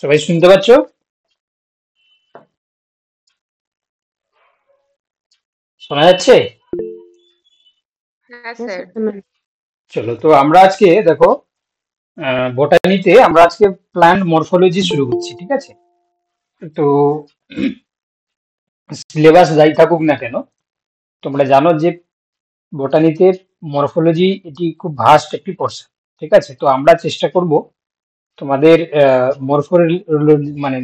সবাই শুনতে পাচ্ছ? শোনা যাচ্ছে? হ্যাঁ Yes, স্যার। ma'am. চলো, তো আমরা আজকে দেখো বোটানিতে আমরা আজকে প্ল্যান্ট মরফোলজি শুরু করছি, ঠিক আছে? তো সিলেবাস যাই থাকুক না কেন, তোমরা জানো যে বোটানিতে মরফোলজি এটি খুব ভাস্ট একটি পোর্শন, ঠিক আছে? তো আমরা চেষ্টা করব তোমাদের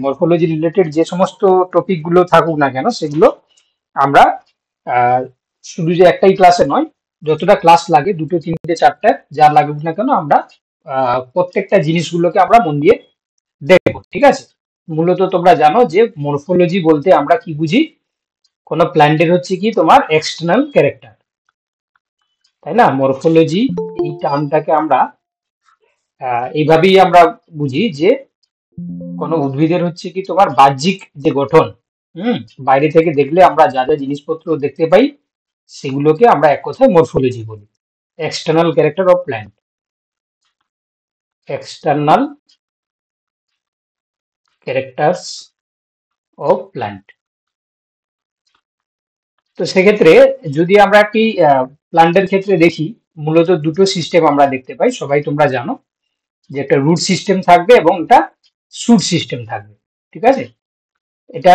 মরফোলজি রিলেটেড যে সমস্ত টপিক গুলো থাকুক না কেন সেগুলো আমরা আহ, শুধু যে একটাই ক্লাসে নয়, যতটা ক্লাস লাগে, দুটো তিনটে চারটে যা লাগুক না কেন, আমরা প্রত্যেকটা জিনিসগুলোকে আমরা মন দিয়ে দেখবো, ঠিক আছে? মূলত তোমরা জানো যে মরফোলজি বলতে আমরা কি বুঝি? কোনো প্ল্যান্টের হচ্ছে কি তোমার এক্সটার্নাল ক্যারেক্টার, তাই না? মরফোলজি এই টার্মটাকে আমরা এইভাবেই আমরা বুঝি যে কোনো উদ্ভিদের হচ্ছে কি তোমার বাহ্যিক যে গঠন, বাইরে থেকে দেখলে আমরা যা যা জিনিসপত্র দেখতে পাই সেগুলোকে আমরা এক কথায় মরফোলজি বলি। External character of plant, external characters of plant. তো সেক্ষেত্রে যদি আমরা একটি প্ল্যান্টের ক্ষেত্রে দেখি, মূলত দুটো সিস্টেম আমরা দেখতে পাই, সবাই তোমরা জানো যে একটা রুট সিস্টেম থাকবে এবং একটা শুট সিস্টেম থাকবে, ঠিক আছে? এটা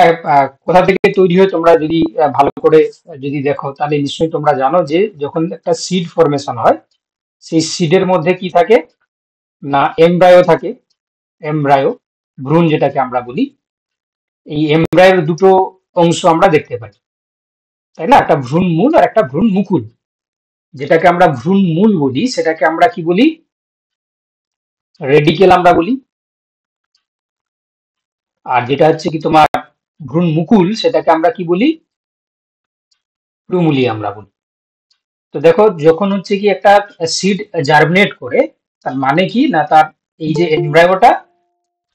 কোথা থেকে তৈরি হয় তোমরা যদি ভালো করে যদি দেখো, তাহলে নিশ্চয়ই তোমরা জানো যে যখন একটা সিড ফরমেশন হয়, সেই সিডের মধ্যে কি থাকে না এমব্রায়ো থাকে। এমব্রায়ো, ভ্রূণ যেটাকে আমরা বলি, এই এমব্রায়োর দুটো অংশ আমরা দেখতে পাই, তাই না? একটা ভ্রূণ মূল আর একটা ভ্রূণ মুকুল। যেটাকে আমরা ভ্রূণ মূল বলি সেটাকে আমরা কি বলি? রেডিকেল আমরা বলি। আর যেটা হচ্ছে কি তোমার ভ্রূণ মুকুল সেটাকে আমরা কি বলি? প্লুমুলি আমরা বলি। তো দেখো, যখন হচ্ছে কি একটা সিড জার্মিনেট করে, তার মানে কি না, তার এই যে এমব্রায়োটা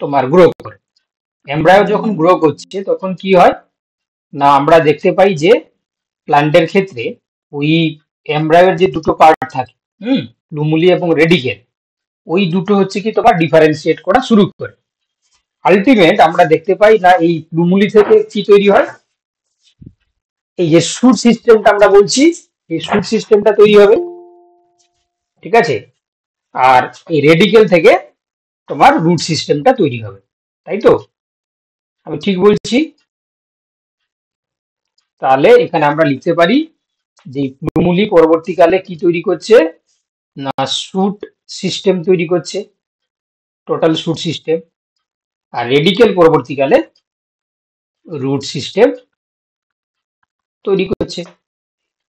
তোমার গ্রো করে, এমব্রায়ো যখন গ্রো করছে তখন কি হয় না, আমরা দেখতে পাই যে প্ল্যান্টের ক্ষেত্রে ওই এমব্রায়োর যে দুটো পার্ট থাকে, প্লুমুলি এবং রেডিকেল, ওই দুটো হচ্ছে কি তোমার ডিফারেন্সিয়েট করা শুরু করে। আলটিমেট আমরা দেখতে পাই না এই প্লুমুলি থেকে কি তৈরি হয়? এই যে শুট সিস্টেমটা আমরা বলছি, এই শুট সিস্টেমটা তৈরি হবে, ঠিক আছে? আর এই রেডিকেল থেকে তোমার রুট সিস্টেমটা তৈরি হবে, তাই তো? আমি ঠিক বলছি? তাহলে এখানে আমরা লিখতে পারি যে প্লুমুলি পরবর্তীকালে কি তৈরি করছে না, শুট সিস্টেম তৈরি করছে, টোটাল শুট সিস্টেম। আর রেডিকেল পরবর্তীকালে রুট সিস্টেম তৈরি করছে।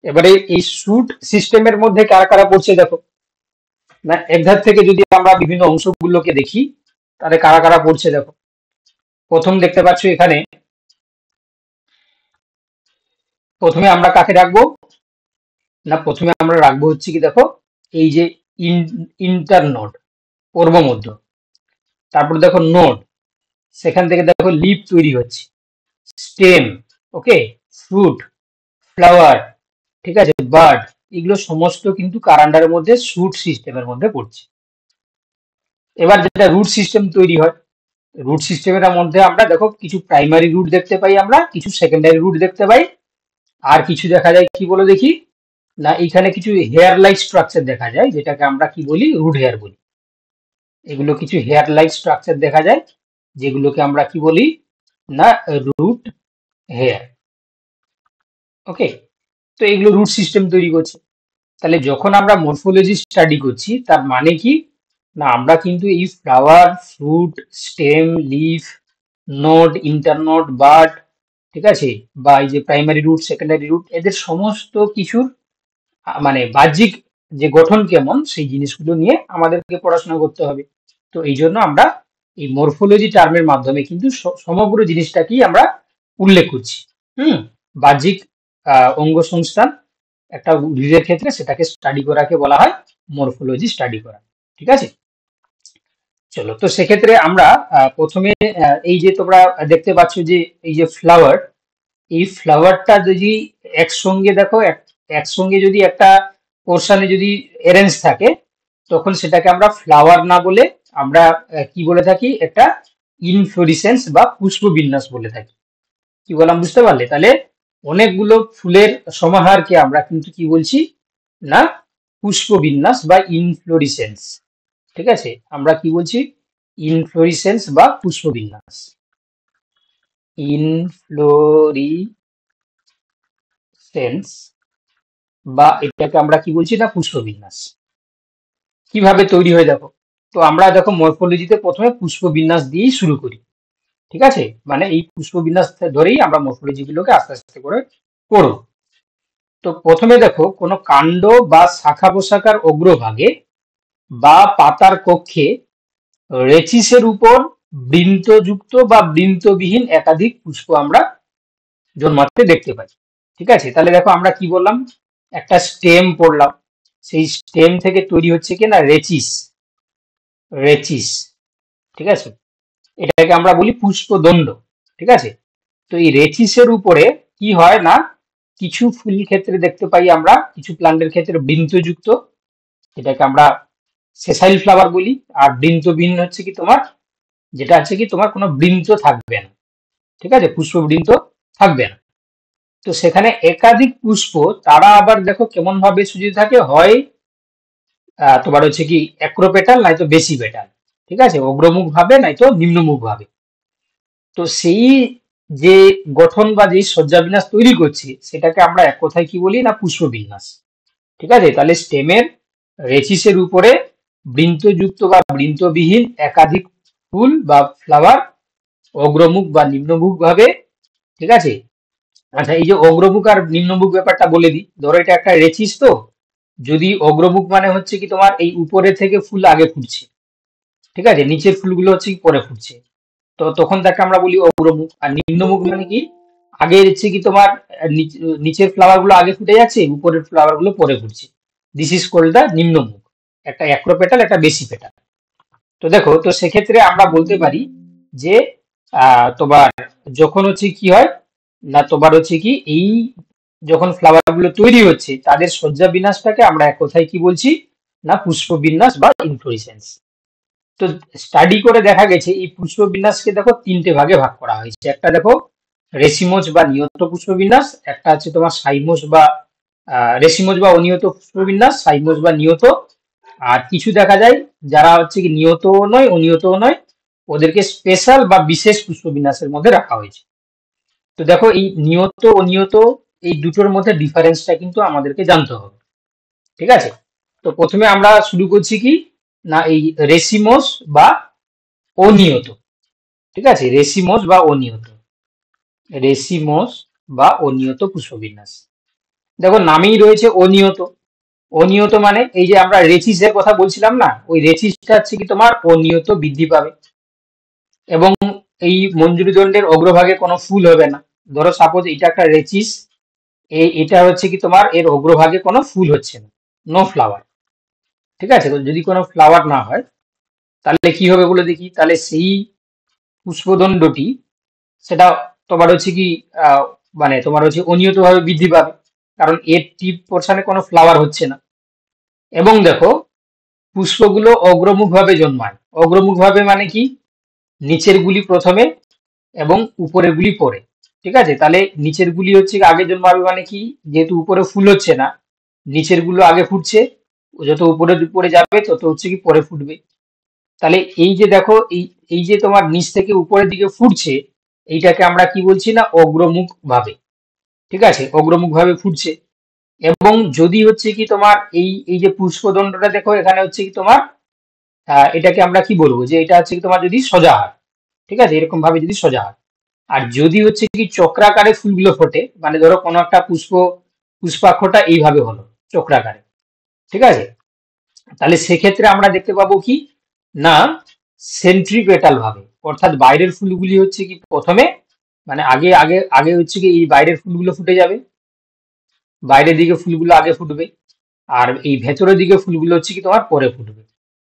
এবারে এই শুট সিস্টেমের মধ্যে কারা কারা পড়ছে দেখো, না একধার থেকে যদি আমরা বিভিন্ন অংশগুলোকে দেখি তাহলে কারা কারা পড়ছে দেখো। প্রথম দেখতে পাচ্ছ এখানে, প্রথমে আমরা কাকে রাখবো না, প্রথমে আমরা রাখবো হচ্ছে কি দেখো, এই যে ইন্টারনোড, পূর্ব মধ্য। তারপর দেখো নোড, সেখান থেকে দেখো লিপ তৈরি হচ্ছে, স্টেম, ওকে, ফ্রুট, ফ্লাওয়ার, ঠিক আছে, বার্ড, এগুলো সমস্ত কিন্তু কার আন্ডারের মধ্যে? শুট সিস্টেমের মধ্যে পড়ছে। এবার যেটা রুট সিস্টেম তৈরি হয়, রুট সিস্টেমের মধ্যে আমরা দেখো কিছু প্রাইমারি রুট দেখতে পাই, আমরা কিছু সেকেন্ডারি রুট দেখতে পাই, আর কিছু দেখা যায় কি বলে দেখি না, এখানে কিছু হেয়ার লাইক স্ট্রাকচার দেখা যায়, যেটাকে আমরা কি বলি? রুট হেয়ার বলি। এগুলো কিছু হেয়ার লাইক স্ট্রাকচার দেখা যায়, যেগুলোকে আমরা কি বলি না, রুট হেয়ার। ওকে, তো এগুলো রুট সিস্টেম তৈরি করছে। তাহলে যখন আমরা মরফোলজি স্টাডি করছি, তার মানে কি না, আমরা কিন্তু এই flower, fruit, stem, leaf, node, internode, bud, ঠিক আছে, বা এই যে প্রাইমারি রুট, সেকেন্ডারি রুট, এদের সমস্ত কিছুর মানে বাহ্যিক যে গঠন কেমন, সেই জিনিসগুলো নিয়ে আমাদেরকে পড়াশোনা করতে হবে। তো এই জন্য আমরা এই মরফোলজি টার্মের মাধ্যমে কিন্তু সমগ্র জিনিসটাকেই আমরা উল্লেখ করছি। বাহ্যিক অঙ্গ সংস্থান একটা উদ্ভিদের ক্ষেত্রে সেটাকে স্টাডি করাকে বলা হয় মরফোলজি স্টাডি করা, ঠিক আছে? চলো, তো সেক্ষেত্রে আমরা প্রথমে এই যে তোমরা দেখতে পাচ্ছ যে এই যে ফ্লাওয়ার, এই ফ্লাওয়ারটা যদি একসঙ্গে দেখো, একসঙ্গে যদি একটা পোর্শনে যদি অ্যারেঞ্জ থাকে, তখন সেটাকে আমরা ফ্লাওয়ার না বলে আমরা কি বলে থাকি? একটা ইনফ্লোরিসেন্স বা পুষ্পবিন্যাস বলে থাকি। কি বললাম বুঝতে পারলে? তাহলে অনেকগুলো ফুলের সমাহারকে আমরা কিন্তু কি বলছি না পুষ্পবিন্যাস বা ইনফ্লোরিসেন্স। ঠিক আছে, আমরা কি বলছি ইনফ্লোরিসেন্স বা পুষ্পবিন্যাস। ইনফ্লোরিসেন্স বা এটাকে আমরা কি বলছি না পুষ্পবিন্যাস। কিভাবে তৈরি হয় দেখো, তো আমরা দেখো মরফোলজিতে প্রথমে পুষ্পবিন্যাস দিয়েই শুরু করি। ঠিক আছে, মানে এই পুষ্পবিন্যাস ধরেই আমরা মরফোলজি গুলোকে আস্তে আস্তে করে করব। তো প্রথমে দেখো কোনো কাণ্ড বা শাখা প্রশাখার অগ্রভাগে বা পাতার কক্ষে রেচিসের উপর বৃন্তযুক্ত বা বৃন্তবিহীন একাধিক পুষ্প আমরা জন্মাতে দেখতে পাই। ঠিক আছে, তাহলে দেখো আমরা কি বললাম, একটা স্টেম পড়লাম, সেই স্টেম থেকে তৈরি হচ্ছে কি না রেচিস। রেচিস, ঠিক আছে, এটাকে আমরা বলি পুষ্পদণ্ড। ঠিক আছে, তো এই রেচিসের উপরে কি হয় না, কিছু ফুল ক্ষেত্রে দেখতে পাই আমরা, কিছু প্লান্টের ক্ষেত্রে বৃন্তযুক্ত, এটাকে আমরা সেসাইল ফ্লাওয়ার বলি। আর বৃন্তবিহীন হচ্ছে কি তোমার, যেটা আছে কি তোমার কোনো বৃন্ত থাকবে না। ঠিক আছে, পুষ্পবৃন্ত থাকবে না। তো সেখানে একাধিক পুষ্প, তারা আবার দেখো কেমন ভাবে সুযোগ থাকে, হয় তোমার হচ্ছে কি অ্যাক্রোপেটাল নয়তো বেশি পেটাল। ঠিক আছে, অগ্রমুখ ভাবে নয়তো নিম্নমুখ ভাবে। তো সেই যে গঠন বা যে সজ্জাবিন্যাস তৈরি করছে সেটাকে আমরা এক কথায় কি বলি না পুষ্পবিন্যাস। ঠিক আছে, তাহলে স্টেমের রেচিসের উপরে বৃন্তযুক্ত বা বৃন্তবিহীন একাধিক ফুল বা ফ্লাওয়ার অগ্রমুখ বা নিম্নমুখ ভাবে। ঠিক আছে, আচ্ছা এই যে অগ্রমুখ আর নিম্নমুখ ব্যাপারটা বলে দিই। ধরো এটা একটা রেচিস, তো যদি অগ্রমুখ মানে হচ্ছে কি তোমার এই উপরে থেকে ফুল আগে ফুটছে, ঠিক আছে, নিচের ফুলগুলো হচ্ছে কি পরে ফুটছে, তো তখন তাকে আমরা বলি অগ্রমুখ। আর নিম্নমুখ মানে কি, আগে হচ্ছে কি তোমার নিচের ফ্লাওয়ার গুলো আগে ফুটে যাচ্ছে, উপরের ফ্লাওয়ার গুলো পরে ফুটছে। দিস ইজ কল্ড দা নিম্নমুখ, একটা অ্যাক্রোপেটাল একটা বেশি পেটাল। তো দেখো, তো সেক্ষেত্রে আমরা বলতে পারি যে তোমার যখন হচ্ছে কি হয় না, তোমার হচ্ছে কি এই যখন ফ্লাওয়ার গুলো তৈরি হচ্ছে তাদের সজ্জা বিন্যাসটাকে আমরা এক কথায় কি বলছি না পুষ্পবিন্যাস বা ইনফ্লোরিসেন্স। তো স্টাডি করে দেখা গেছে এই পুষ্পবিন্যাসকে দেখো তিনটে ভাগে ভাগ করা হয়েছে। একটা দেখো রেসিমোজ বা নিয়ত পুষ্পবিন্যাস, একটা আছে তোমার সাইমোজ বা রেসিমোজ বা অনিয়ত পুষ্পবিন্যাস, সাইমোজ বা নিয়ত। আর কিছু দেখা যায় যারা হচ্ছে কি নিয়ত নয় অনিয়ত নয়, ওদেরকে স্পেশাল বা বিশেষ পুষ্পবিন্যাসের মধ্যে রাখা হয়েছে। তো দেখো এই নিয়ত অনিয়ত এই দুটোর মধ্যে ডিফারেন্সটা কিন্তু আমাদেরকে জানতে হবে। ঠিক আছে, তো প্রথমে আমরা শুরু করছি কি না এই রেসিমোস বা অনিয়ত। ঠিক আছে, রেসিমোস বা অনিয়ত, রেসিমোস বা অনিয়ত পুষ্পবিন্যাস। দেখো নামেই রয়েছে অনিয়ত। অনিয়ত মানে এই যে আমরা রেচিসের কথা বলছিলাম না, ওই রেচিসটা হচ্ছে কি তোমার অনিয়ত বৃদ্ধি পাবে এবং এই মঞ্জুরি দণ্ডের অগ্রভাগে কোনো ফুল হবে না। ধরো সাপোজ এটা একটা রেচিস, এটা হচ্ছে কি তোমার এর অগ্রভাগে কোনো ফুল হচ্ছে না, নো ফ্লাওয়ার। ঠিক আছে, তো যদি কোনো ফ্লাওয়ার না হয় তাহলে কি হবে বলে দেখি, তাহলে সেই পুষ্পদণ্ডটি সেটা তোমার হচ্ছে কি মানে তোমার হচ্ছে অনিয়ত ভাবে বৃদ্ধি পাবে, কারণ এর টিপ পোর্শনে কোনো ফ্লাওয়ার হচ্ছে না। এবং দেখো পুষ্পগুলো অগ্রমুখ ভাবে জন্মায়। অগ্রমুখ ভাবে মানে কি, নিচের গুলি প্রথমে এবং উপরের গুলি পরে। ঠিক আছে, তাহলে নিচের গুলি হচ্ছে আগে জন্মাবে মানে কি, যেহেতু উপরে ফুল হচ্ছে না, নিচের গুলো আগে ফুটছে, যত উপরে উপরে যাবে তত হচ্ছে কি পরে ফুটবে। তাহলে এই যে দেখো এই এই যে তোমার নিচ থেকে উপরের দিকে ফুটছে, এইটাকে আমরা কি বলছি না অগ্রমুখ ভাবে। ঠিক আছে, অগ্রমুখ ভাবে ফুটছে। এবং যদি হচ্ছে কি তোমার এই এই যে পুষ্পদণ্ডটা দেখো এখানে হচ্ছে কি তোমার এটাকে আমরা কি বলবো যে এটা হচ্ছে কি তোমার যদি সোজা হয়। ঠিক আছে, এরকম ভাবে যদি সোজা হয়। আর যদি হচ্ছে কি চক্রাকারে ফুলগুলো ফোটে, মানে ধরো কোনো একটা পুষ্পাক্ষটা এইভাবে হলো চক্রাকারে। ঠিক আছে, তাহলে সেক্ষেত্রে আমরা দেখতে পাবো কি না সেন্ট্রিপেটাল ভাবে, অর্থাৎ বাইরের ফুলগুলি হচ্ছে কি প্রথমে, মানে আগে আগে আগে হচ্ছে কি এই বাইরের ফুলগুলো ফুটে যাবে, বাইরের দিকে ফুলগুলো আগে ফুটবে, আর এই ভেতরের দিকে ফুলগুলো হচ্ছে কি তোমার পরে ফুটবে।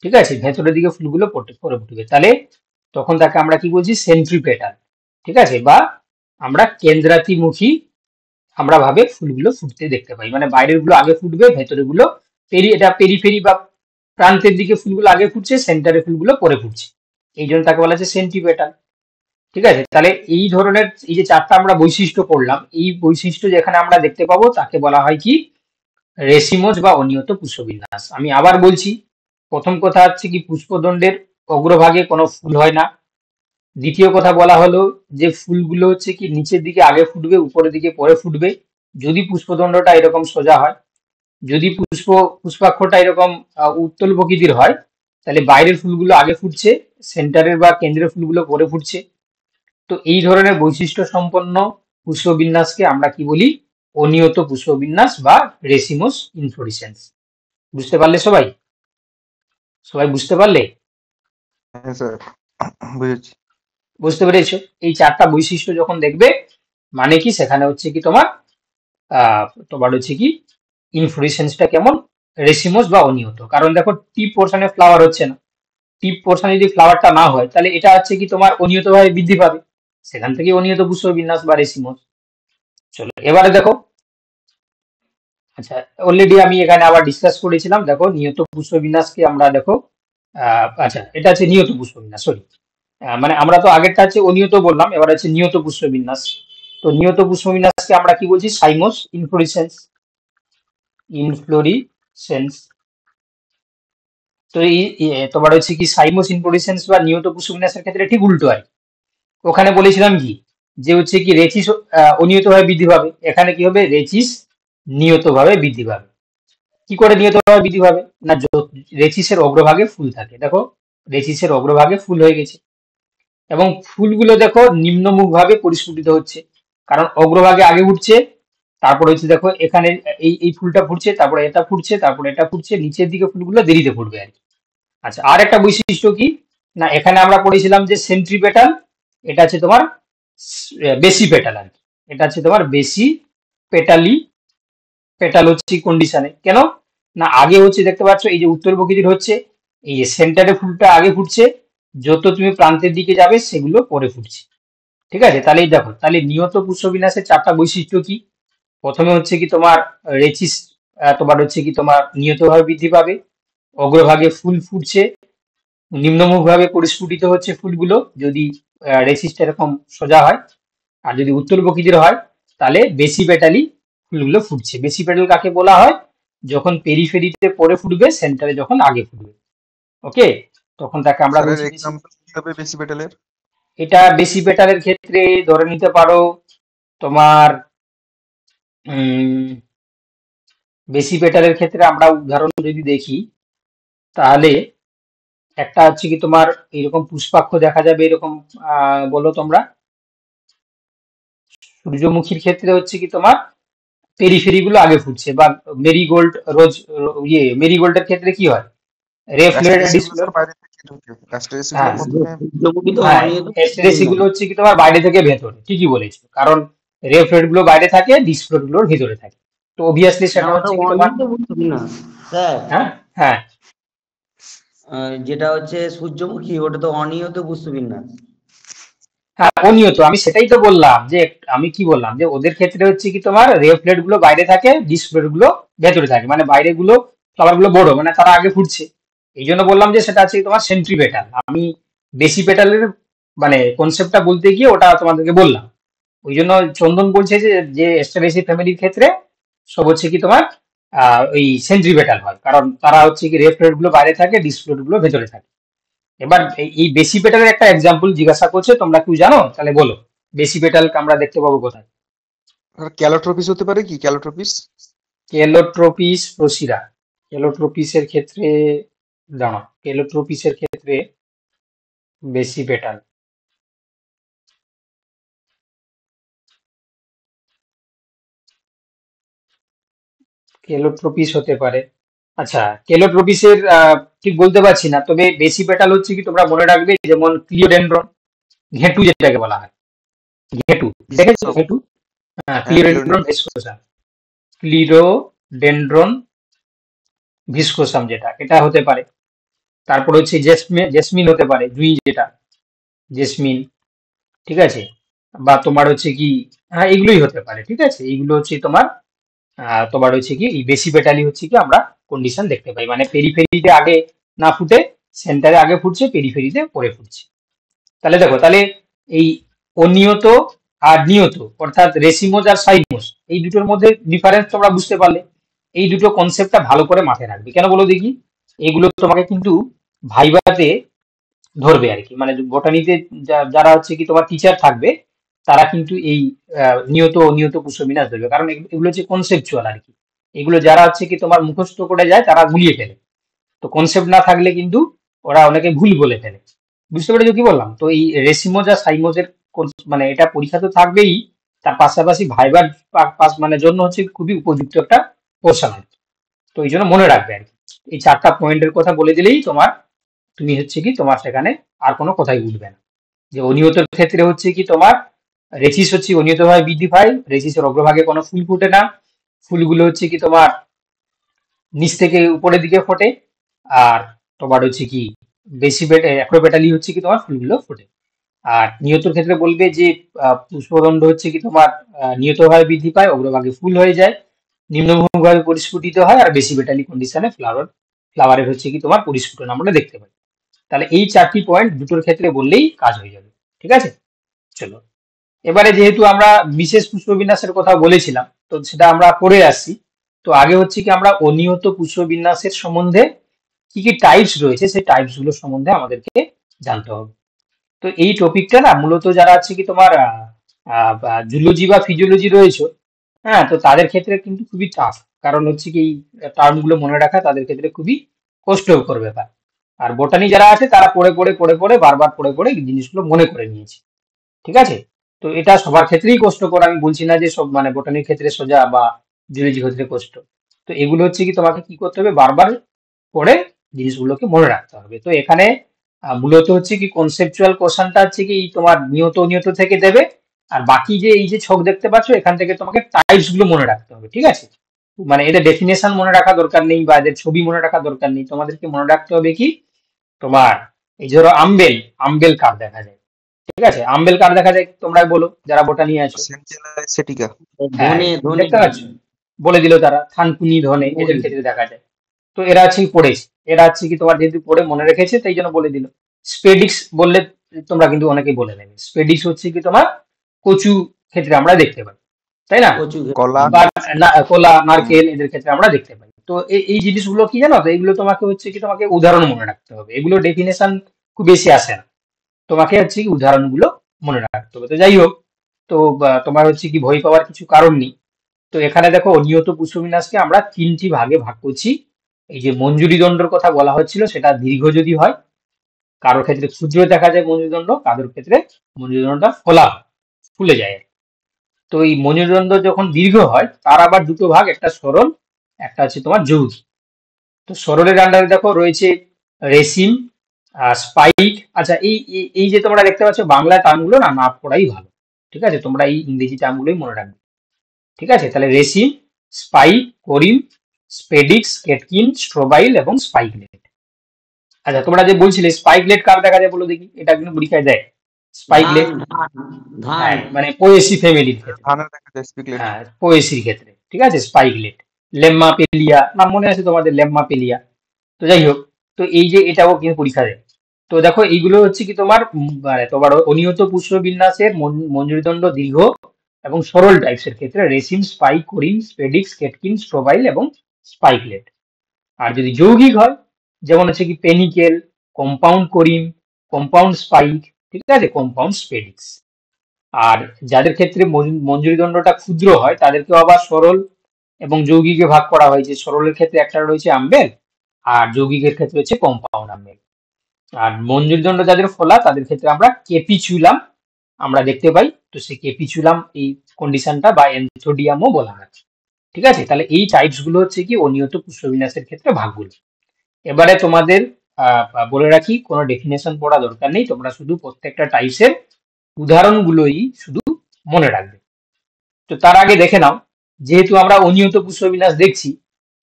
ঠিক আছে, ভেতরের দিকে ফুলগুলো পরে ফুটবে, তাহলে তখন তাকে আমরা কি বলছি সেন্ট্রিপেটাল। ঠিক আছে, বা আমরা কেন্দ্রাতিমুখী আমরা ভাবে ফুলগুলো ফুটতে দেখতে পাই, মানে বাইরের গুলো আগে ফুটবে, ভেতরের গুলো এটা পেরিফেরি বা প্রান্তের দিকে ফুলগুলো আগে ফুটছে, সেন্টারে ফুলগুলো পরে ফুটছে। এই জন্য তাকে বলা হচ্ছে সেন্ট্রিপেটাল। ঠিক আছে, তাহলে এই ধরনের এই যে চারটা আমরা বৈশিষ্ট্য পড়লাম, এই বৈশিষ্ট্য যেখানে আমরা দেখতে পাবো তাকে বলা হয় কি রেসিমোজ বা অনিয়ত পুষ্পবিন্যাস। আমি আবার বলছি, প্রথম কথা হচ্ছে কি পুষ্পদণ্ডের অগ্রভাগে কোনো ফুল হয় না। দ্বিতীয় কথা বলা হলো যে ফুলগুলো হচ্ছে কি নিচের দিকে আগে ফুটবে, উপরের দিকে পরে ফুটবে, যদি পুষ্পদণ্ডটা এরকম সোজা হয়। যদি পুষ্পাক্ষটা এরকম উত্তল প্রকৃতির হয়, তাহলে বাইরের ফুলগুলো আগে ফুটছে, সেন্টারের বা কেন্দ্রের ফুলগুলো পরে ফুটছে। তো এই ধরনের বৈশিষ্ট্য সম্পন্ন পুষ্পবিন্যাসকে আমরা কি বলি, অনিয়ত পুষ্পবিন্যাস বা রেসিমোস ইনফ্লোরেসেন্স। বুঝতে পারলে সবাই? সবাই বুঝতে পারলে? হ্যাঁ স্যার, বুঝেছি। বুঝতে পেরেছো? এই চারটা বৈশিষ্ট্য যখন দেখবে, মানে কি সেখানে হচ্ছে কি তোমার হচ্ছে কি ইনফ্লোরেসেন্সটা কেমন, রেসিমোস বা অনিয়ত। কারণ দেখো টিপ পোর্শনে ফ্লাওয়ার হচ্ছে না, টিপ পোর্শনে যদি ফ্লাওয়ারটা না হয় তাহলে এটা হচ্ছে কি তোমার অনিয়তভাবে বৃদ্ধি পাবে, সেখান থেকে অনিয়ত পুষ্পবিন্যাস বা রেসিমোস। চলো এবারে দেখো, আচ্ছা অলরেডি আমি এখানে আবার ডিসকাস করেছিলাম, দেখো নিয়ত পুষ্পবিন্যাসকে আমরা দেখো আচ্ছা এটা হচ্ছে নিয়ত পুষ্পবিন্যাস, সরি মানে আমরা তো আগেরটা হচ্ছে অনিয়ত বললাম, এবার হচ্ছে নিয়ত পুষ্পবিন্যাস। তো নিয়ত পুষ্পবিন্যাসকে আমরা কি বলছি, সাইমোস ইনফ্লোরেসেন্স। ইনফ্লোরিসেন্স। তো এই তোমার হচ্ছে কি সাইমোস ইনফ্লোরেসেন্স বা নিয়ত পুষ্পবিন্যাসের ক্ষেত্রে ঠিক উল্টো হয়। ওখানে বলেছিলাম কি যে হচ্ছে কি রেচিস অনিয়তভাবে বৃদ্ধি পাবে, এখানে কি হবে রেচিস নিয়তভাবে বৃদ্ধি পাবে। কি করে নিয়তভাবে বৃদ্ধি পাবে না, রেচিসের অগ্রভাগে ফুল থাকে, দেখো রেচিসের অগ্রভাগে ফুল হয়ে গেছে, এবং ফুলগুলো দেখো নিম্নমুখ ভাবে পরিস্ফুটিত হচ্ছে, কারণ অগ্রভাগে আগে উঠছে, তারপরে হচ্ছে দেখো এখানে এই ফুলটা ফুটছে, তারপরে এটা ফুটছে, তারপরে এটা ফুটছে, নিচের দিকে ফুলগুলো দেরিতে ফুটবে আর কি। আচ্ছা আর একটা বৈশিষ্ট্য কি না, এখানে আমরা পড়েছিলাম যে সেন্ট্রিপেটাল, এটা হচ্ছে তোমার বেশি পেটাল আর কি, এটা হচ্ছে তোমার বেশি পেটালি, পেটাল হচ্ছে কন্ডিশনে কেন না, আগে হচ্ছে দেখতে পাচ্ছ এই যে উত্তর প্রকৃতির হচ্ছে, এই যে সেন্টারে ফুলটা আগে ফুটছে, যত তুমি প্রান্তের দিকে যাবে সেগুলো পরে ফুটছে। ঠিক আছে, তাহলে এই দেখো, তাহলে নিয়ত পুষ্পবিন্যাসের চারটা বৈশিষ্ট্য কি, প্রথমে হচ্ছে কি তোমার রেচিস তোমার হচ্ছে কি তোমার নিয়তভাবে বৃদ্ধি পাবে, অগ্রভাগে ফুল ফুটছে, নিম্নমুখভাবে পরিস্ফুটিত হচ্ছে ফুলগুলো যদি রেচিসটা এরকম সোজা হয়, আর যদি উত্তর প্রকৃতির হয় তাহলে বেশি পেটালি ফুলগুলো ফুটছে। বেশি পেটাল কাকে বলা হয়, যখন পেরিফেরিতে পরে ফুটবে, সেন্টারে যখন আগে ফুটবে। ওকে, তখন তাকে আমরা স্যারের বলছি বেশি। এক্সাম্পল কি হবে বেশি পেটালের? এটা বেশি পেটালের ক্ষেত্রে ধরে নিতে পারো তোমার বেশি পেটালের ক্ষেত্রে আমরা উদাহরণ যদি দেখি, তাহলে একটা হচ্ছে কি তোমার এরকম পুষ্পাক্ষ দেখা যাবে এরকম, বলো তোমরা, সূর্যমুখীর ক্ষেত্রে হচ্ছে কি তোমার পেরিফেরি গুলো আগে ফুটছে, বা মেরিগোল্ড রোজ মেরিগোল্ডের ক্ষেত্রে কি হয়, রেফ্লেড অ্যাস্টেরিসিস গুলো ডিসপ্লে। স্যার বাইরে থেকে ঢুকে, অ্যাস্টেরিসিস গুলো হ্যাঁ প্রথমে। সূর্যমুখী তো হ্যাঁ, অনিয়ত এসটিডিসি না। গুলো হচ্ছে কি তোমার বাইরে থেকে ভেতরে, ঠিকই বলেছো, কারণ রেফ্লেড গুলো বাইরে থাকে, ডিসপ্লে গুলোর ভিতরে থাকে, তো অবভিয়াসলি না সেটা ওটা হচ্ছে কি তোমার। অনিয়ত বুঝছি না স্যার। হ্যাঁ হ্যাঁ যেটা হচ্ছে সূর্যমুখী ওটা তো অনিয়ত পুষ্পবিন্যাস। হ্যাঁ অনিয়ত, আমি সেটাই তো বললাম যে, আমি কি বললাম যে ওদের ক্ষেত্রে হচ্ছে কি তোমার রেফ্লেড গুলো বাইরে থাকে, ডিসপ্লে গুলো ভেতরে থাকে, মানে বাইরে গুলো ফ্লাওয়ার গুলো বড়, মানে তারা আগে ফুটছে। এই জন্য বললাম যে সেটা হচ্ছে তোমার সেন্ট্রিপেটাল। আমি বেশি পেটালের মানে কনসেপ্টটা বলতে গিয়ে ওটা তোমাদেরকে বললাম। ওই জন্য চন্দন বলছে যে যে এস্টারেসি ফ্যামিলির ক্ষেত্রে সব হচ্ছে কি তোমার ওই সেন্ট্রিপেটাল হয়, কারণ তারা হচ্ছে কি রেফ্লেড গুলো বাইরে থাকে, ডিসপ্লে গুলো ভেতরে থাকে। এবার এই বেশি পেটালের একটা এক্সাম্পল জিজ্ঞাসা করছে, তোমরা কেউ জানো তাহলে বলো, বেশি পেটাল আমরা দেখতে পাবো কোথায়? স্যার ক্যালোট্রপিস হতে পারে কি, ক্যালোট্রপিস? কেলোট্রোপিস প্রসিরা। কেলোট্রোপিসের ক্ষেত্রে দাঁড়াও, কেলোট্রোপিসের ক্ষেত্রে বেশি পেটাল, কেলোট্রোপিস হতে পারে। আচ্ছা কেলোট্রোপিসের ঠিক বলতে পারছি না, তবে বেশি পেটাল হচ্ছে কি তোমরা মনে রাখবে, যেমন ক্লিওডেন্ড্রন, ঘেটু যেটাকে বলা হয়, ঘেটু, দেখেছো ভিসকোসাম। ঘেটু? হ্যাঁ হ্যাঁ, ক্লিওডেন্ড্রন ক্লিওডেন্ড্রন। ভিস্কোসা, ক্লিরোডেন্ড্রন ভিস্কোসাম যেটা, এটা হতে পারে। তারপর হচ্ছে জেসমিন, জেসমিন হতে পারে, জুই যেটা, জেসমিন। ঠিক আছে, বা তোমার হচ্ছে কি, হ্যাঁ এগুলোই হতে পারে। ঠিক আছে, এইগুলো হচ্ছে তোমার তোমার হচ্ছে কি এই বেশি পেটালি হচ্ছে কি আমরা কন্ডিশন দেখতে পাই, মানে পেরিফেরিতে আগে না ফুটে সেন্টারে আগে ফুটছে, পেরিফেরিতে পরে ফুটছে। তাহলে দেখো, তাহলে এই অনিয়ত আর নিয়ত অর্থাৎ রেসিমোজ আর সাইমোজ, এই দুটোর মধ্যে ডিফারেন্স তোমরা বুঝতে পারলে। এই দুটো কনসেপ্টটা ভালো করে মাথায় রাখবে। কেন বলো দেখি? এগুলো তোমাকে কিন্তু ভাইভাতে ধরবে আর কি, মানে বটানিতে যারা হচ্ছে কি তোমার টিচার থাকবে, তারা কিন্তু এই নিয়ত অনিয়ত পুষ্পবিন্যাস ধরবে, কারণ এগুলো হচ্ছে কনসেপচুয়াল আর কি। এগুলো যারা হচ্ছে কি তোমার মুখস্থ করে যায় তারা গুলিয়ে ফেলে। তো কনসেপ্ট না থাকলে কিন্তু ওরা অনেকে ভুল বলে ফেলে। বুঝতে পেরেছো কি বললাম? তো এই রেসিমোজ আর সাইমোজের মানে এটা পরীক্ষা তো থাকবেই, তার পাশাপাশি ভাইবার মানে জন্য হচ্ছে খুবই উপযুক্ত একটা পোর্শন আর কি। তো এই জন্য মনে রাখবে আর কি। এই 4টা পয়েন্টের কথা বলে দিলেই তুমি হচ্ছে কি তোমার সেখানে আর কোনো কথাই উঠবে না। যে অনিয়তের ক্ষেত্রে হচ্ছে কি তোমার রেসিস হচ্ছে অনিয়তভাবে বৃদ্ধি পায়, রেসিসের অগ্রভাগে কোনো ফুল ফুটে না, ফুলগুলো হচ্ছে কি তোমার নিচ থেকে উপরের দিকে ফোটে। আর তোমার হচ্ছে কি বেশি অ্যাক্রোপেটালি হচ্ছে কি তোমার ফুলগুলো ফোটে। আর নিয়তর ক্ষেত্রে বলবে যে পুষ্পদণ্ড হচ্ছে কি তোমার নিয়তভাবে বৃদ্ধি পায়, অগ্রভাগে ফুল হয়ে যায়, নিম্নভূমিভাবে পরিস্ফুটিত হয়, আর বেশি বেটালি কন্ডিশনে ফ্লাওয়ারের হচ্ছে কি তোমার পরিস্ফুটন আমরা দেখতে পাই। তাহলে এই 4টি পয়েন্ট দুটোর ক্ষেত্রে বললেই কাজ হয়ে যাবে। ঠিক আছে, চলো এবারে যেহেতু আমরা বিশেষ পুষ্পবিন্যাসের কথা বলেছিলাম, তো সেটা আমরা পড়ে আসছি। তো আগে হচ্ছে কি আমরা অনিয়ত পুষ্পবিন্যাসের সম্বন্ধে কি কি টাইপস রয়েছে সেই টাইপস গুলো সম্বন্ধে আমাদেরকে জানতে হবে। তো এই টপিকটা না মূলত যারা আছে কি তোমার জুলজি বা ফিজিওলজি রয়েছে, হ্যাঁ, তো তাদের ক্ষেত্রে কিন্তু খুবই টাফ। কারণ হচ্ছে কি এই টার্ম গুলো মনে রাখা তাদের ক্ষেত্রে খুবই কষ্টকর ব্যাপার। আর বোটানি যারা আছে তারা পড়ে পড়ে পড়ে পড়ে বারবার পড়ে পড়ে এই জিনিসগুলো মনে করে নিয়েছে। ঠিক আছে, তো এটা সবার ক্ষেত্রেই কষ্টকর, আমি বলছি না যে সব মানে বোটানির ক্ষেত্রে সোজা বা জুলজি ক্ষেত্রে কষ্ট। তো এগুলো হচ্ছে কি তোমাকে কি করতে হবে, বারবার পড়ে জিনিসগুলোকে মনে রাখতে হবে। তো এখানে মূলত হচ্ছে কি কনসেপচুয়াল কোশ্চেনটা হচ্ছে কি তোমার নিয়ত নিয়ত থেকে দেবে। আর বাকি যে এই যে ছক দেখতে পাচ্ছ এখান থেকে তোমাকে টাইপস গুলো মনে রাখতে হবে। ঠিক আছে, মানে এদের ডেফিনেশন মনে রাখা দরকার নেই বা এদের ছবি মনে রাখা দরকার নেই, তোমাদেরকে মনে রাখতে হবে কি তোমার এই ধরো আম্বেল, আম্বেল কার দেখা যায়। ঠিক আছে, আম্বেল কার দেখা যায় তোমরা বলো যারা বোটানি আছো। সেন্টিলা সেটিকা। হ্যাঁ, ধনে ধনে দেখতে পাচ্ছ, বলে দিল তারা থানকুনি ধনে এদের ধনে। ক্ষেত্রে দেখা যায়। তো এরা হচ্ছে কি পড়েছে, এরা হচ্ছে কি তোমার যেহেতু পড়ে মনে রেখেছে তাই জন্য বলে দিল। স্পেডিক্স বললে তোমরা কিন্তু অনেকেই বলে নেবে। স্পেডিক্স হচ্ছে কি তোমার কচু ক্ষেত্রে আমরা দেখতে পাই, তাই না? কচু কলা। বা কলা নারকেল এদের ক্ষেত্রে আমরা দেখতে পাই। তো এই জিনিসগুলো কি জানো তো, এগুলো তোমাকে হচ্ছে কি তোমাকে উদাহরণ মনে রাখতে হবে। এগুলো ডেফিনেশন খুব বেশি আসে না, তোমাকে হচ্ছে কি উদাহরণগুলো মনে রাখতে হবে। তো যাই হোক, তো তোমার হচ্ছে কি ভয় পাওয়ার কিছু কারণ নেই। তো এখানে দেখো অনিয়ত পুষ্পবিন্যাসকে আমরা 3টি ভাগে ভাগ করছি। এই যে মঞ্জুরি দণ্ডর কথা বলা হচ্ছিল সেটা দীর্ঘ যদি হয়, কারোর ক্ষেত্রে ক্ষুদ্র দেখা যায় মঞ্জুরি দণ্ড, কারোর ক্ষেত্রে মঞ্জুরি দণ্ডটা ফোলা হয়, ফুলে যায়। তো এই মঞ্জুরি দণ্ড যখন দীর্ঘ হয় তার আবার দুটো ভাগ, একটা সরল, একটা হচ্ছে তোমার যৌগিক। তো সরলের আন্ডারে দেখো রয়েছে রেসিম, স্পাইক। আচ্ছা, এই যে তোমরা দেখতে পাচ্ছ বাংলা টার্মগুলো না না পড়াই ভালো। ঠিক আছে, তোমরা এই ইংরেজি টার্মগুলোই মনে রাখবে। ঠিক আছে, তাহলে রেসিম, স্পাইক, কোরিম, স্পেডিক্স, কেটকিন, স্ট্রোবাইল এবং স্পাইকলেট। আচ্ছা, তোমরা যে বলছিলে স্পাইকলেট কার দেখা যায় বলো দেখি, এটা কিন্তু পরীক্ষায় দেয় স্পাইকলেট। ধান ধান ধান হ্যাঁ, মানে পোয়েসি ফ্যামিলির ক্ষেত্রে, ধানের দেখা যায় স্পিকলেট। হ্যাঁ পোয়েসির ক্ষেত্রে। ঠিক আছে, স্পাইকলেট। লেম্মা পেলিয়া নাম মনে আছে তোমাদের, লেম্মা পেলিয়া। তো যাই হোক, তো এই যে এটাও কিন্তু পরীক্ষা দেয়। তো দেখো এইগুলো হচ্ছে কি তোমার মানে তোমার অনিয়ত পুষ্পবিন্যাসের মঞ্জুরিদণ্ড দীর্ঘ এবং সরল টাইপসের ক্ষেত্রে রেসিম, স্পাইক, কোরিন, স্পেডিক্স, কেটকিন, স্ট্রোবাইল এবং স্পাইকলেট। আর যদি যৌগিক হয়, যেমন হচ্ছে কি panicle, compound Karim, compound spike, ঠিক আছে, কম্পাউন্ড স্পেডিক্স। আর যাদের ক্ষেত্রে মঞ্জুরি দণ্ডটা ক্ষুদ্র হয় তাদেরকেও আবার সরল এবং যৌগিকে ভাগ করা হয়েছে। সরলের ক্ষেত্রে একটা রয়েছে আম্বেল, আর যৌগিকের ক্ষেত্রে হচ্ছে কম্পাউন্ড আম্বেল। আর মঞ্জুরি দণ্ড যাদের ফোলা তাদের ক্ষেত্রে আমরা কেপিচুলাম আমরা দেখতে পাই। তো সেই কেপিচুলাম এই কন্ডিশনটা বা এনথোডিয়ামও বলা হয়। ঠিক আছে, তাহলে এই টাইপস গুলো হচ্ছে কি অনিয়ত পুষ্পবিন্যাসের ক্ষেত্রে ভাগগুলো। এবারে তোমাদের বলে রাখি, কোনো ডেফিনেশন পড়া দরকার নেই, তোমরা শুধু প্রত্যেকটা টাইপসের উদাহরণগুলোই শুধু মনে রাখবে। তো তার আগে দেখে নাও, যেহেতু আমরা অনিয়ত পুষ্পবিন্যাস দেখছি,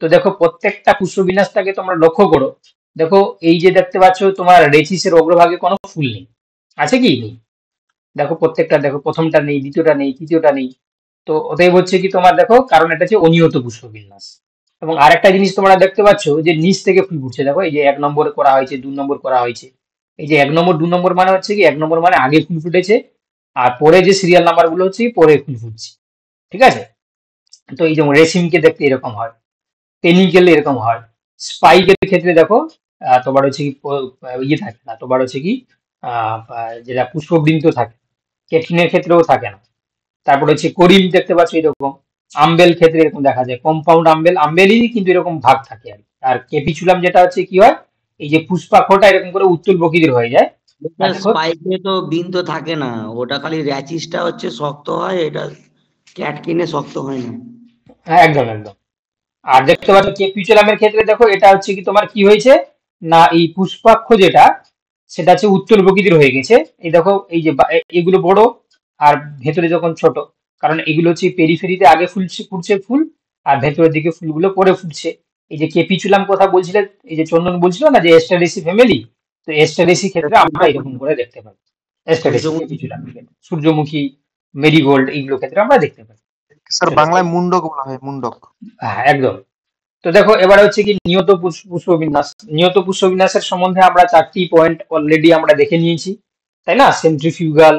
তো দেখো প্রত্যেকটা পুষ্পবিন্যাসটাকে তোমরা লক্ষ্য করো। দেখো এই যে দেখতে পাচ্ছ তোমার রেচিসের অগ্রভাগে কোনো ফুল নেই, আছে কি নেই? দেখো প্রত্যেকটা, দেখো প্রথমটা নেই, দ্বিতীয়টা নেই, তৃতীয়টা নেই। তো অতএব হচ্ছে কি তোমার দেখো, কারণ এটা হচ্ছে অনিয়ত পুষ্পবিন্যাস। এবং আরেকটা জিনিস তোমরা দেখতে পাচ্ছ যে নিচ থেকে ফুল ফুটছে, দেখো এই যে 1 নম্বর করা হয়েছে, 2 নম্বর করা হয়েছে। এই যে 1 নম্বর 2 নম্বর মানে হচ্ছে কি 1 নম্বর মানে আগে ফুল ফুটেছে, আর পরে যে সিরিয়াল নাম্বার গুলো হচ্ছে কি পরে ফুল ফুটছে, ঠিক আছে। তো এই যেমন রেশিমকে দেখতে এরকম হয়, পেনিকেল এরকম হয়। স্পাইকের ক্ষেত্রে দেখো তোমার হচ্ছে কি ইয়ে থাকে না, তোমার হচ্ছে কি যেটা পুষ্পবৃন্ত থাকে, কেটকিনের ক্ষেত্রেও থাকে না। তারপর হচ্ছে করিম দেখতে পাচ্ছ এরকম। আম্বেল ক্ষেত্রে এরকম দেখা যায়, কম্পাউন্ড আম্বেলই কিন্তু এরকম ভাগ থাকে আর কি। আর কেপিচুলাম যেটা হচ্ছে কি হয়, এই যে পুষ্পাক্ষটা এরকম করে উত্তল প্রকৃতির হয়ে যায়। আর দেখো স্পাইকে তো বিন তো থাকে না, ওটা খালি র্যাচিসটা হচ্ছে শক্ত হয়, এটা ক্যাটকিনে শক্ত হয় না। হ্যাঁ, একদম একদম। আর দেখতে পাচ্ছ কেপিচুলামের ক্ষেত্রে দেখো এটা হচ্ছে কি তোমার কি হয়েছে না, এই পুষ্পাক্ষ যেটা সেটা হচ্ছে উত্তল প্রকৃতির হয়ে গেছে। এই দেখো এই যে এগুলো বড় আর ভেতরে যখন ছোট, কারণ এগুলো হচ্ছে পেরিফেরিতে আগে ফুটছে ফুল, আর ভেতরের দিকে ফুলগুলো পরে ফুটছে। এই যে কেপিচুলাম কথা বলছিলে, এই যে চন্দন বলছিল না যে এস্টারেসি ফ্যামিলি, তো এস্টারেসি ক্ষেত্রে আমরা এরকম করে দেখতে পাই। এস্টারেসি সূর্যমুখী। কেপিচুলাম ক্ষেত্রে সূর্যমুখী, মেরিগোল্ড এইগুলো ক্ষেত্রে আমরা দেখতে পাই। স্যার চলো বাংলায় মুন্ডক বলা হয়, মুন্ডক। হ্যাঁ, একদম। তো দেখো এবারে হচ্ছে কি নিয়ত পুষ্পবিন্যাস। নিয়ত পুষ্পবিন্যাসের সম্বন্ধে আমরা 4টি পয়েন্ট অলরেডি আমরা দেখে নিয়েছি, তাই না? সেন্ট্রিফিউগাল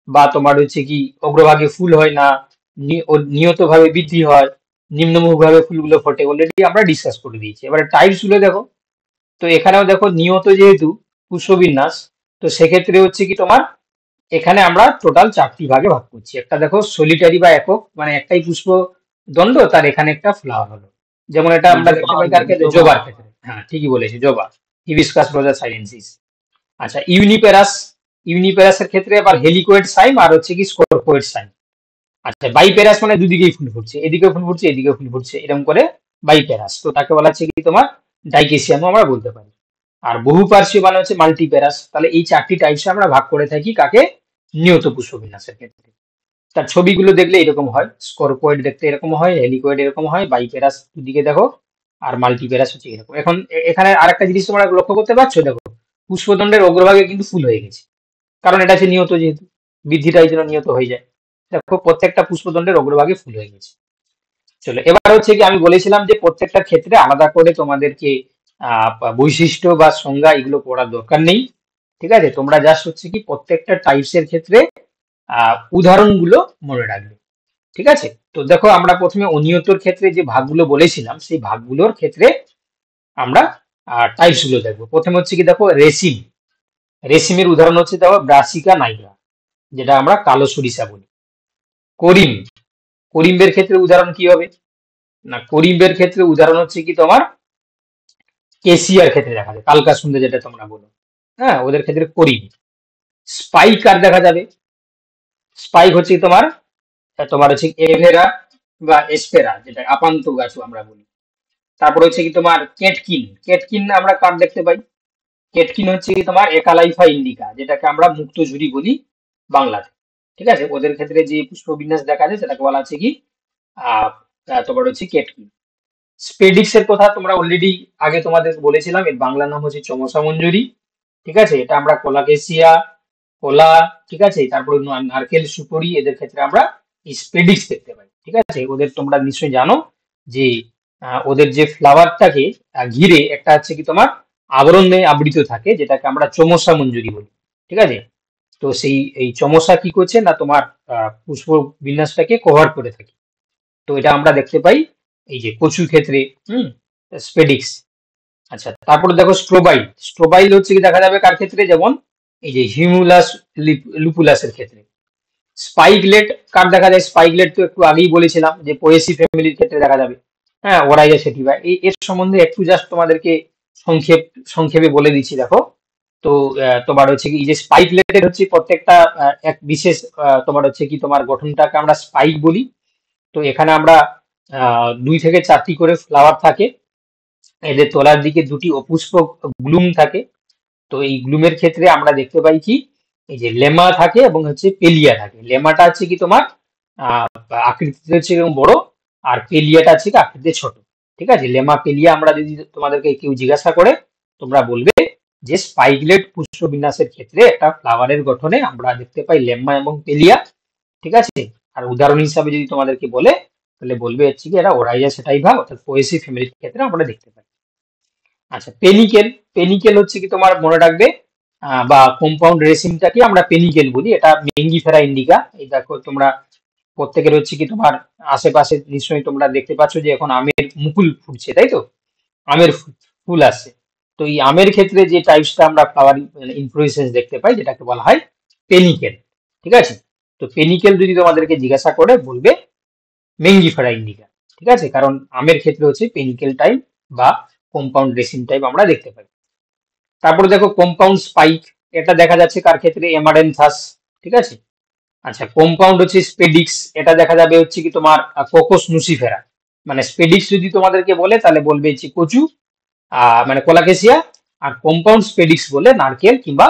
বা তোমার হচ্ছে কি অগ্রভাগে ফুল হয় না, নিয়ত ভাবে বৃদ্ধি হয়, নিম্নমুখ ভাবে ফুলগুলো ফোটে, অলরেডি আমরা ডিসকাস করে দিয়েছি। এবারে টাইপস গুলো দেখো। তো এখানেও দেখো নিয়ত যেহেতু পুষ্পবিন্যাস, তো সেক্ষেত্রে হচ্ছে কি তোমার এখানে আমরা টোটাল 4টি ভাগে ভাগ করছি। একটা দেখো সলিটারি বা একক, মানে একটাই পুষ্প দণ্ড, তার এখানে একটা ফ্লাওয়ার হলো। যেমন এটা আমরা দেখতে পাই কার ক্ষেত্রে, জবার ক্ষেত্রে। হ্যাঁ, ঠিকই বলেছি, জবা, হিবিস্কাস রোজা সাইলেন্সিস। আচ্ছা, ইউনিপ্যারাসের ক্ষেত্রে আবার হেলিকোয়েড সাইম আর হচ্ছে কি স্কোরকোয়েড সাইম। আচ্ছা, বাইপ্যারাস মানে দুদিকেই ফুল ফুটছে, এদিকেও ফুল ফুটছে এদিকেও ফুল ফুটছে, এরকম করে বাইপ্যারাস। তো তাকে বলা হচ্ছে কি তোমার ডাইকেসিয়ামও আমরা বলতে পারি। আর বহুপার্শ্বীয় মানে হচ্ছে মাল্টিপ্যারাস। তাহলে এই 4টি টাইপসে আমরা ভাগ করে থাকি কাকে, নিয়ত পুষ্পবিন্যাসের ক্ষেত্রে। তার ছবিগুলো দেখলে এরকম হয়, স্করপয়েড দেখতে এরকম হয়, হেলিকয়েড এরকম হয়, বাইপ্যারাস দুদিকে দেখো, আর মাল্টিপ্যারাস হচ্ছে এরকম। এখন এখানে আরেকটা জিনিস তোমরা লক্ষ্য করতে পারছো, দেখো পুষ্পদণ্ডের অগ্রভাগে কিন্তু ফুল হয়ে গেছে, কারণ এটা হচ্ছে নিয়ত, যেহেতু বৃদ্ধিটা এই জন্য নিয়ত হয়ে যায়। দেখো প্রত্যেকটা পুষ্পদণ্ডের অগ্রভাগে ফুল হয়ে গেছে। চলো এবার হচ্ছে কি আমি বলেছিলাম যে প্রত্যেকটা ক্ষেত্রে আলাদা করে তোমাদেরকে বৈশিষ্ট্য বা সংজ্ঞা এগুলো পড়ার দরকার নেই, ঠিক আছে। তোমরা জাস্ট হচ্ছে কি প্রত্যেকটা টাইপসের ক্ষেত্রে উদাহরণগুলো মনে রাখবে, ঠিক আছে। তো দেখো আমরা প্রথমে অনিয়তর ক্ষেত্রে যে ভাগগুলো বলেছিলাম, সেই ভাগগুলোর ক্ষেত্রে আমরা টাইপস গুলো দেখবো। প্রথমে হচ্ছে কি দেখো রেসিম। রেসিমের উদাহরণ হচ্ছে দেখো ব্রাসিকা নাইগ্রা, যেটা আমরা কালো সরিষা বলি। করিম, করিম্বের ক্ষেত্রে উদাহরণ কি হবে না, করিম্বের ক্ষেত্রে উদাহরণ হচ্ছে কি তোমার কেসিয়ার ক্ষেত্রে দেখা যায়, কালকা সুন্দর যেটা তোমরা বলো, হ্যাঁ, ওদের ক্ষেত্রে করিম। স্পাইক আর দেখা যাবে, স্পাইক হচ্ছে তোমার তোমার হচ্ছে এভেরা বা এসপেরা, যেটা আপান্ত গাছ আমরা বলি। তারপর হচ্ছে কি তোমার কেটকিন। কেটকিন আমরা কার দেখতে পাই, কেটকিন হচ্ছে কি তোমার একালাইফা ইন্ডিকা, যেটাকে আমরা মুক্তঝুরি বলি বাংলাতে, ঠিক আছে। ওদের ক্ষেত্রে যে পুষ্পবিন্যাস দেখা যায় সেটাকে বলা হচ্ছে কি আহ তোমার হচ্ছে কেটকিন। স্পেডিক্স এর কথা তোমরা অলরেডি আগে তোমাদের বলেছিলাম, এর বাংলা নাম হচ্ছে চমসা মঞ্জুরি, ঠিক আছে। এটা আমরা কোলাকেসিয়া, কোলা, ঠিক আছে, তারপরে নারকেল সুপরি, এদের ক্ষেত্রে আমরা স্পেডিক্স দেখতে পাই, ঠিক আছে। ওদের তোমরা নিশ্চয়ই জানো যে ওদের যে ফ্লাওয়ারটাকে ঘিরে একটা হচ্ছে কি তোমার আবরণে আবৃত থাকে, যেটাকে আমরা চমসা মঞ্জুরি বলি, ঠিক আছে। তো সেই এই চমসা কি করছে না তোমার পুষ্প বিন্যাসটাকে কভার করে থাকে। তো এটা আমরা দেখতে পাই এই যে কচু ক্ষেত্রে, স্পেডিক্স। আচ্ছা, তারপরে দেখো স্ট্রোবাইল। স্ট্রোবাইল হচ্ছে কি দেখা যাবে কার ক্ষেত্রে, যেমন এই যে হিমুলাস লুপুলাসের ক্ষেত্রে। স্পাইকলেট কার দেখা যায়, স্পাইকলেট তো একটু আগেই বলেছিলাম যে পোয়েসি ফ্যামিলির ক্ষেত্রে দেখা যাবে। হ্যাঁ, ওরাইয়া সেটিভা। এর সম্বন্ধে একটু জাস্ট তোমাদেরকে সংক্ষেপে বলে দিচ্ছি, দেখো। তো তোমার হচ্ছে কি এই যে স্পাইকলেটের হচ্ছে প্রত্যেকটা এক বিশেষ তোমার হচ্ছে কি তোমার গঠনটাকে আমরা স্পাইক বলি। তো এখানে আমরা 2 থেকে 4টি করে ফ্লাওয়ার থাকে, এদের তলার দিকে 2টি অপুষ্প গ্লুম থাকে। তো এই গ্লুমের ক্ষেত্রে আমরা দেখতে পাই কি এই যে লেমা থাকে এবং হচ্ছে পেলিয়া থাকে। লেমাটা হচ্ছে কি তোমার আহ আকৃতিতে হচ্ছে এরকম বড়, আর পেলিয়াটা হচ্ছে কি আকৃতিতে ছোট, ঠিক আছে। লেমা পেলিয়া আমরা যদি তোমাদেরকে কেউ জিজ্ঞাসা করে, তোমরা বলবে যে স্পাইকলেট পুষ্প বিন্যাসের ক্ষেত্রে একটা ফ্লাওয়ারের গঠনে আমরা দেখতে পাই লেম্মা এবং পেলিয়া, ঠিক আছে। আর উদাহরণ হিসাবে যদি তোমাদেরকে বলে তাহলে বলবে হচ্ছে কি এরা ওরাইজা সেটাইভা অর্থাৎ পোয়েসি ফ্যামিলির ক্ষেত্রে আমরা দেখতে পাই। আচ্ছা, পেনিকেল। পেনিকেল হচ্ছে কি তোমার মনে রাখবে বা কম্পাউন্ড রেসিনটাকে আমরা পেনিকেল বলি, এটা মেঙ্গিফেরা ইন্ডিকা। এই দেখো তোমরা প্রত্যেকের হচ্ছে কি তোমার আশেপাশে নিশ্চয়ই তোমরা দেখতে পাচ্ছ যে এখন আমের মুকুল ফুটছে, তাই তো, আমের ফুল আসছে। তো এই আমের ক্ষেত্রে যে টাইপসটা আমরা ফ্লাওয়ার ইনফ্লোরেসেন্স দেখতে পাই যেটাকে বলা হয় পেনিকেল। ঠিক আছে, তো পেনিকেল যদি তোমাদেরকে জিজ্ঞাসা করে বলবে মেঙ্গিফেরা ইন্ডিকা। ঠিক আছে, কারণ আমের ক্ষেত্রে হচ্ছে পেনিকেল টাইপ বা কম্পাউন্ড রেসিন টাইপ আমরা দেখতে পাই। তারপরে দেখো কম্পাউন্ড স্পাইক, এটা দেখা যাচ্ছে কার ক্ষেত্রে, এমারেন্থাস। ঠিক আছে, আচ্ছা কম্পাউন্ড হচ্ছে স্পেডিক্স, এটা দেখা যাবে হচ্ছে কি তোমার কোকোস নুসিফেরা। মানে স্পেডিক্স যদি তোমাদেরকে বলে তাহলে বলবে হচ্ছে কচু মানে কোলাকেসিয়া, আর কম্পাউন্ড স্পেডিক্স বলে নারকেল কিংবা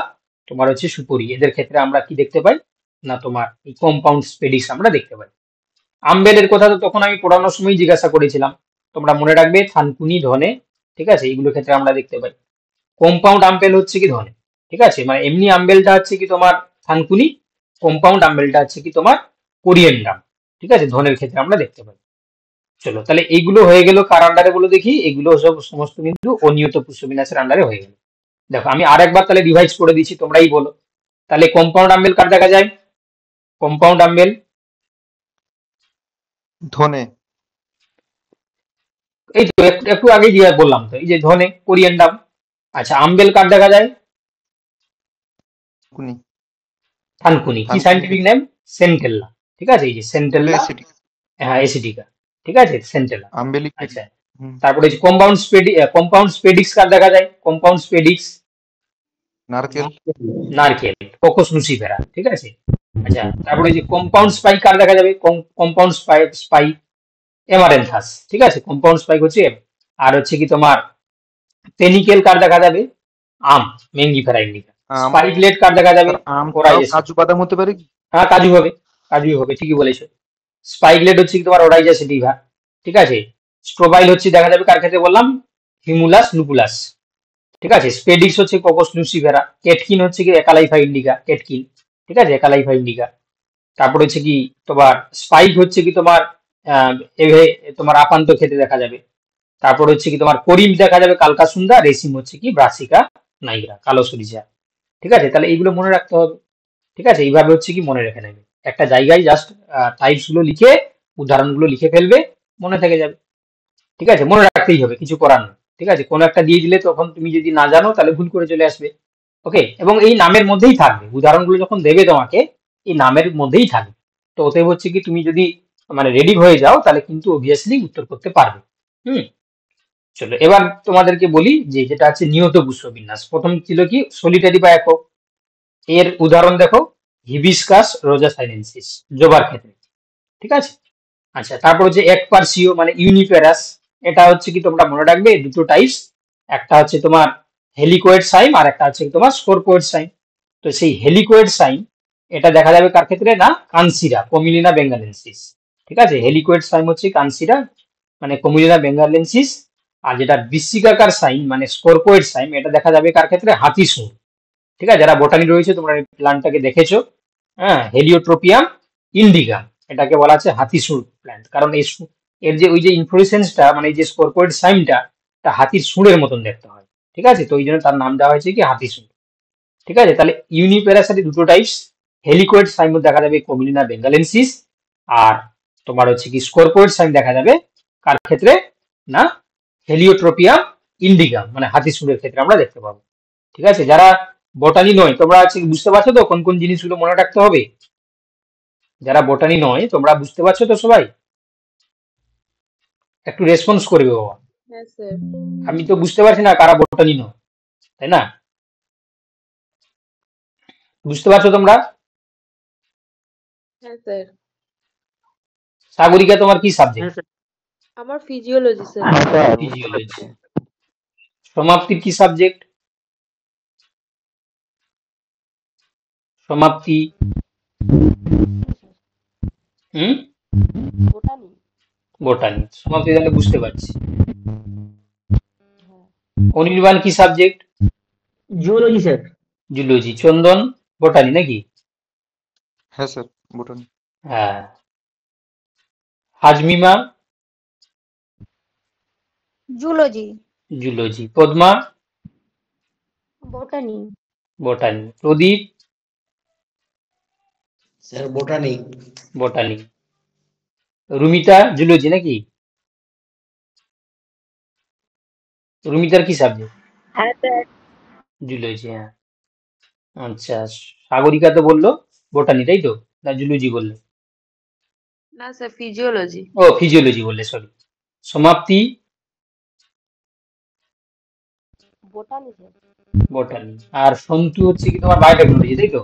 তোমার হচ্ছে সুপুরি। এদের ক্ষেত্রে আমরা কি দেখতে পাই না, তোমার এই কম্পাউন্ড স্পেডিক্স আমরা দেখতে পাই। আমবেলের কথা তো তখন আমি পড়ানোর সময় জিজ্ঞাসা করেছিলাম, তোমরা মনে রাখবে থানকুনি, ধনে। ঠিক আছে, এইগুলো ক্ষেত্রে আমরা দেখতে পাই। কম্পাউন্ড আম্বেল হচ্ছে কি ধনে। ঠিক আছে, মানে এমনি আম্বেলটা হচ্ছে কি তোমার থানকুনি, কম্পাউন্ড আম্বেলটা হচ্ছে কি তোমার কোরিয়েন্ডাম। ঠিক আছে, ধনের ক্ষেত্রে আমরা দেখতে পাই। চলো তাহলে এইগুলো হয়ে গেল কার আন্ডারে বলো দেখি, এগুলো সব সমস্ত কিন্তু অনিয়ত পুষ্পবিন্যাসের আন্ডারে হয়ে গেল। দেখো আমি আরেকবার তাহলে রিভাইজ করে দিচ্ছি, তোমরাই বলো। তাহলে কম্পাউন্ড আম্বেল কার দেখা যায়, কম্পাউন্ড আম্বেল ধনে। এই তো একটু একটু আগে দিয়ে বললাম তো, এই যে ধনে, কোরিয়েন্ডাম। আচ্ছা, আম্বেল কার দেখা যায়, কুনি। থানকুনি। কি থানকুনি সাইন্টিফিক নেম, সেন্টেল্লা। ঠিক আছে, এই যে সেন্টেল্লা, অ্যাসিডিক। হ্যাঁ এসিডিকা। ঠিক আছে, সেন্টেলা। আম্বেলিক। আচ্ছা, তারপরে হচ্ছে কম্পাউন্ড স্পেডিক্স কার দেখা যায়, কম্পাউন্ড স্পেডিক্স নারকেল। নারকেল, কোকোস নুসিফেরা। ঠিক আছে, আচ্ছা তারপরে যে কম্পাউন্ড স্পাইক কার দেখা যাবে, কম্পাউন্ড স্পাইক এমারেন্থাস। ঠিক আছে, কম্পাউন্ড স্পাইক হচ্ছে আর হচ্ছে কি তোমার পেনিকেল কার দেখা যাবে, আম, মেঙ্গিফেরা ইন্ডিকা। আম। স্পাইকলেট কার দেখা যাবে, আম ছাড়াও ওরাইজাস। কাজু বাদাম হতে পারে কি? হ্যাঁ কাজু হবে, কাজু হবে, ঠিকই বলেছো। স্পাইকলেট হচ্ছে কি তোমার ওরাইজা সেটিভা। ঠিক আছে, স্ট্রোবাইল হচ্ছে দেখা যাবে কার ক্ষেত্রে বললাম, হিমুলাস লুপুলাস। ঠিক আছে, স্পেডিক্স হচ্ছে কোকোস লুসিফেরা। কেটকিন হচ্ছে কি একালাইফা ইন্ডিকা, কেটকিন। ঠিক আছে, একালাইফা ইন্ডিকা। তারপর হচ্ছে কি তোমার স্পাইক হচ্ছে কি তোমার আহ, তোমার আপান্ত ক্ষেত্রে দেখা যাবে। তারপর হচ্ছে কি তোমার করিম দেখা যাবে কালকাসুন্দা, রেসিম হচ্ছে কি ব্রাসিকা নাইগ্রা, কালো সরিষা। ঠিক আছে, তাহলে এইগুলো মনে রাখতে হবে। ঠিক আছে, এইভাবে হচ্ছে কি মনে রেখে নেবে, একটা জায়গায় জাস্ট টাইপস গুলো লিখে উদাহরণগুলো লিখে ফেলবে, মনে থেকে যাবে। ঠিক আছে, মনে রাখতেই হবে, কিছু করার নেই। ঠিক আছে, কোনো একটা দিয়ে দিলে তখন তুমি যদি না জানো তাহলে ভুল করে চলে আসবে। ওকে, এবং এই নামের মধ্যেই থাকবে, উদাহরণগুলো যখন দেবে তোমাকে এই নামের মধ্যেই থাকবে। তো ওতে হচ্ছে কি তুমি যদি মানে রেডি হয়ে যাও তাহলে কিন্তু অবভিয়াসলি উত্তর করতে পারবে। হুম, চলো এবার তোমাদেরকে বলি যে যেটা আছে নিয়ত পুষ্পবিন্যাস। প্রথম ছিল কি সলিটারি বা একক। এর উদাহরণ দেখো, হিবিস্কাস রোজা সাইনেন্সিস, জবার ক্ষেত্রে। ঠিক আছে, আচ্ছা তারপর হচ্ছে একপার্সিও মানে ইউনিপেরাস। এটা হচ্ছে কি তোমরা মনে রাখবে দুটো টাইপস, একটা হচ্ছে তোমার হেলিকোয়েড সাইম আর একটা হচ্ছে তোমার স্কোরকোয়েড সাইম। তো সেই হেলিকোয়েড সাইম এটা দেখা যাবে কার ক্ষেত্রে না, কানসিরা, কমিলিনা বেঙ্গালেন্সিস। ঠিক আছে, হেলিকোয়েড সাইম হচ্ছে কানসিরা মানে কমিলিনা বেঙ্গালেন্সিস। আর যেটা বৃশ্চিকাকার সাইন মানে স্কোরকোয়েড সাইম এটা দেখা যাবে কার ক্ষেত্রে, হাতি সুর। ঠিক আছে, যারা বোটানি রয়েছে তোমরা এই প্ল্যান্টটাকে দেখেছো, হ্যাঁ হেলিওট্রোপিয়াম ইন্ডিকা, এটাকে বলা আছে হাতিসুর প্ল্যান্ট। কারণ এই এর যে ওই যে ইনফ্লোরেসেন্সটা মানে এই যে স্কোরকোয়েড সাইনটা তা হাতির সুরের মতন দেখতে হয়। ঠিক আছে, তো ওই জন্য তার নাম দেওয়া হয়েছে কি হাতিসুর। ঠিক আছে, তাহলে ইউনিপ্যারাসাইট দুটো টাইপস, হেলিকোয়েড সাইন দেখা যাবে কমিলিনা বেঙ্গালেন্সিস, আর তোমার হচ্ছে কি স্কোরকোয়েড সাইন দেখা যাবে কার ক্ষেত্রে না, হেলিওট্রোপিয়াম ইন্ডিকা মানে হাতিসুরের ক্ষেত্রে আমরা দেখতে পাবো। ঠিক আছে, যারা বোটানি নয় তোমরা আছে বুঝতে পারছো তো কোন কোন জিনিসগুলো মনে রাখতে হবে, যারা বোটানি নয় তোমরা বুঝতে পারছো তো সবাই, একটু রেসপন্স করবে বাবা। হ্যাঁ স্যার। আমি তো বুঝতে পারছি না কারা বোটানি নয়, তাই না? বুঝতে পারছো তোমরা? হ্যাঁ স্যার। সাগরিকা তোমার কি সাবজেক্ট? আমার ফিজিওলজি স্যার। ফিজিওলজি। সমাপ্তির কি সাবজেক্ট? সমাপ্তি হুম বোটানি। বোটানি। সমাপ্তি তাহলে বুঝতে পারছি। হ্যাঁ। অনির্বাণ কি subject? Zoology sir. Zoology. Chandan botany নাকি? হ্যাঁ স্যার, বোটানি। হ্যাঁ। Azmima, zoology, zoology. Padma, botany, botany. Pradip, sir botany. Botany. Rumita, zoology নাকি? রুমিতার কি সাবজেক্ট? হ্যাঁ স্যার, জুলজি, হ্যাঁ। আচ্ছা, সাগরিকা তো বললো বোটানি, তাই তো? না জুলজি বললে? না স্যার, ফিজিওলজি। ও ফিজিওলজি বললে, সরি। সমাপ্তি, বোটানি স্যার। বোটানি। আর সন্তু হচ্ছে কি তোমার বায়োটেকনোলজি, তাই তো?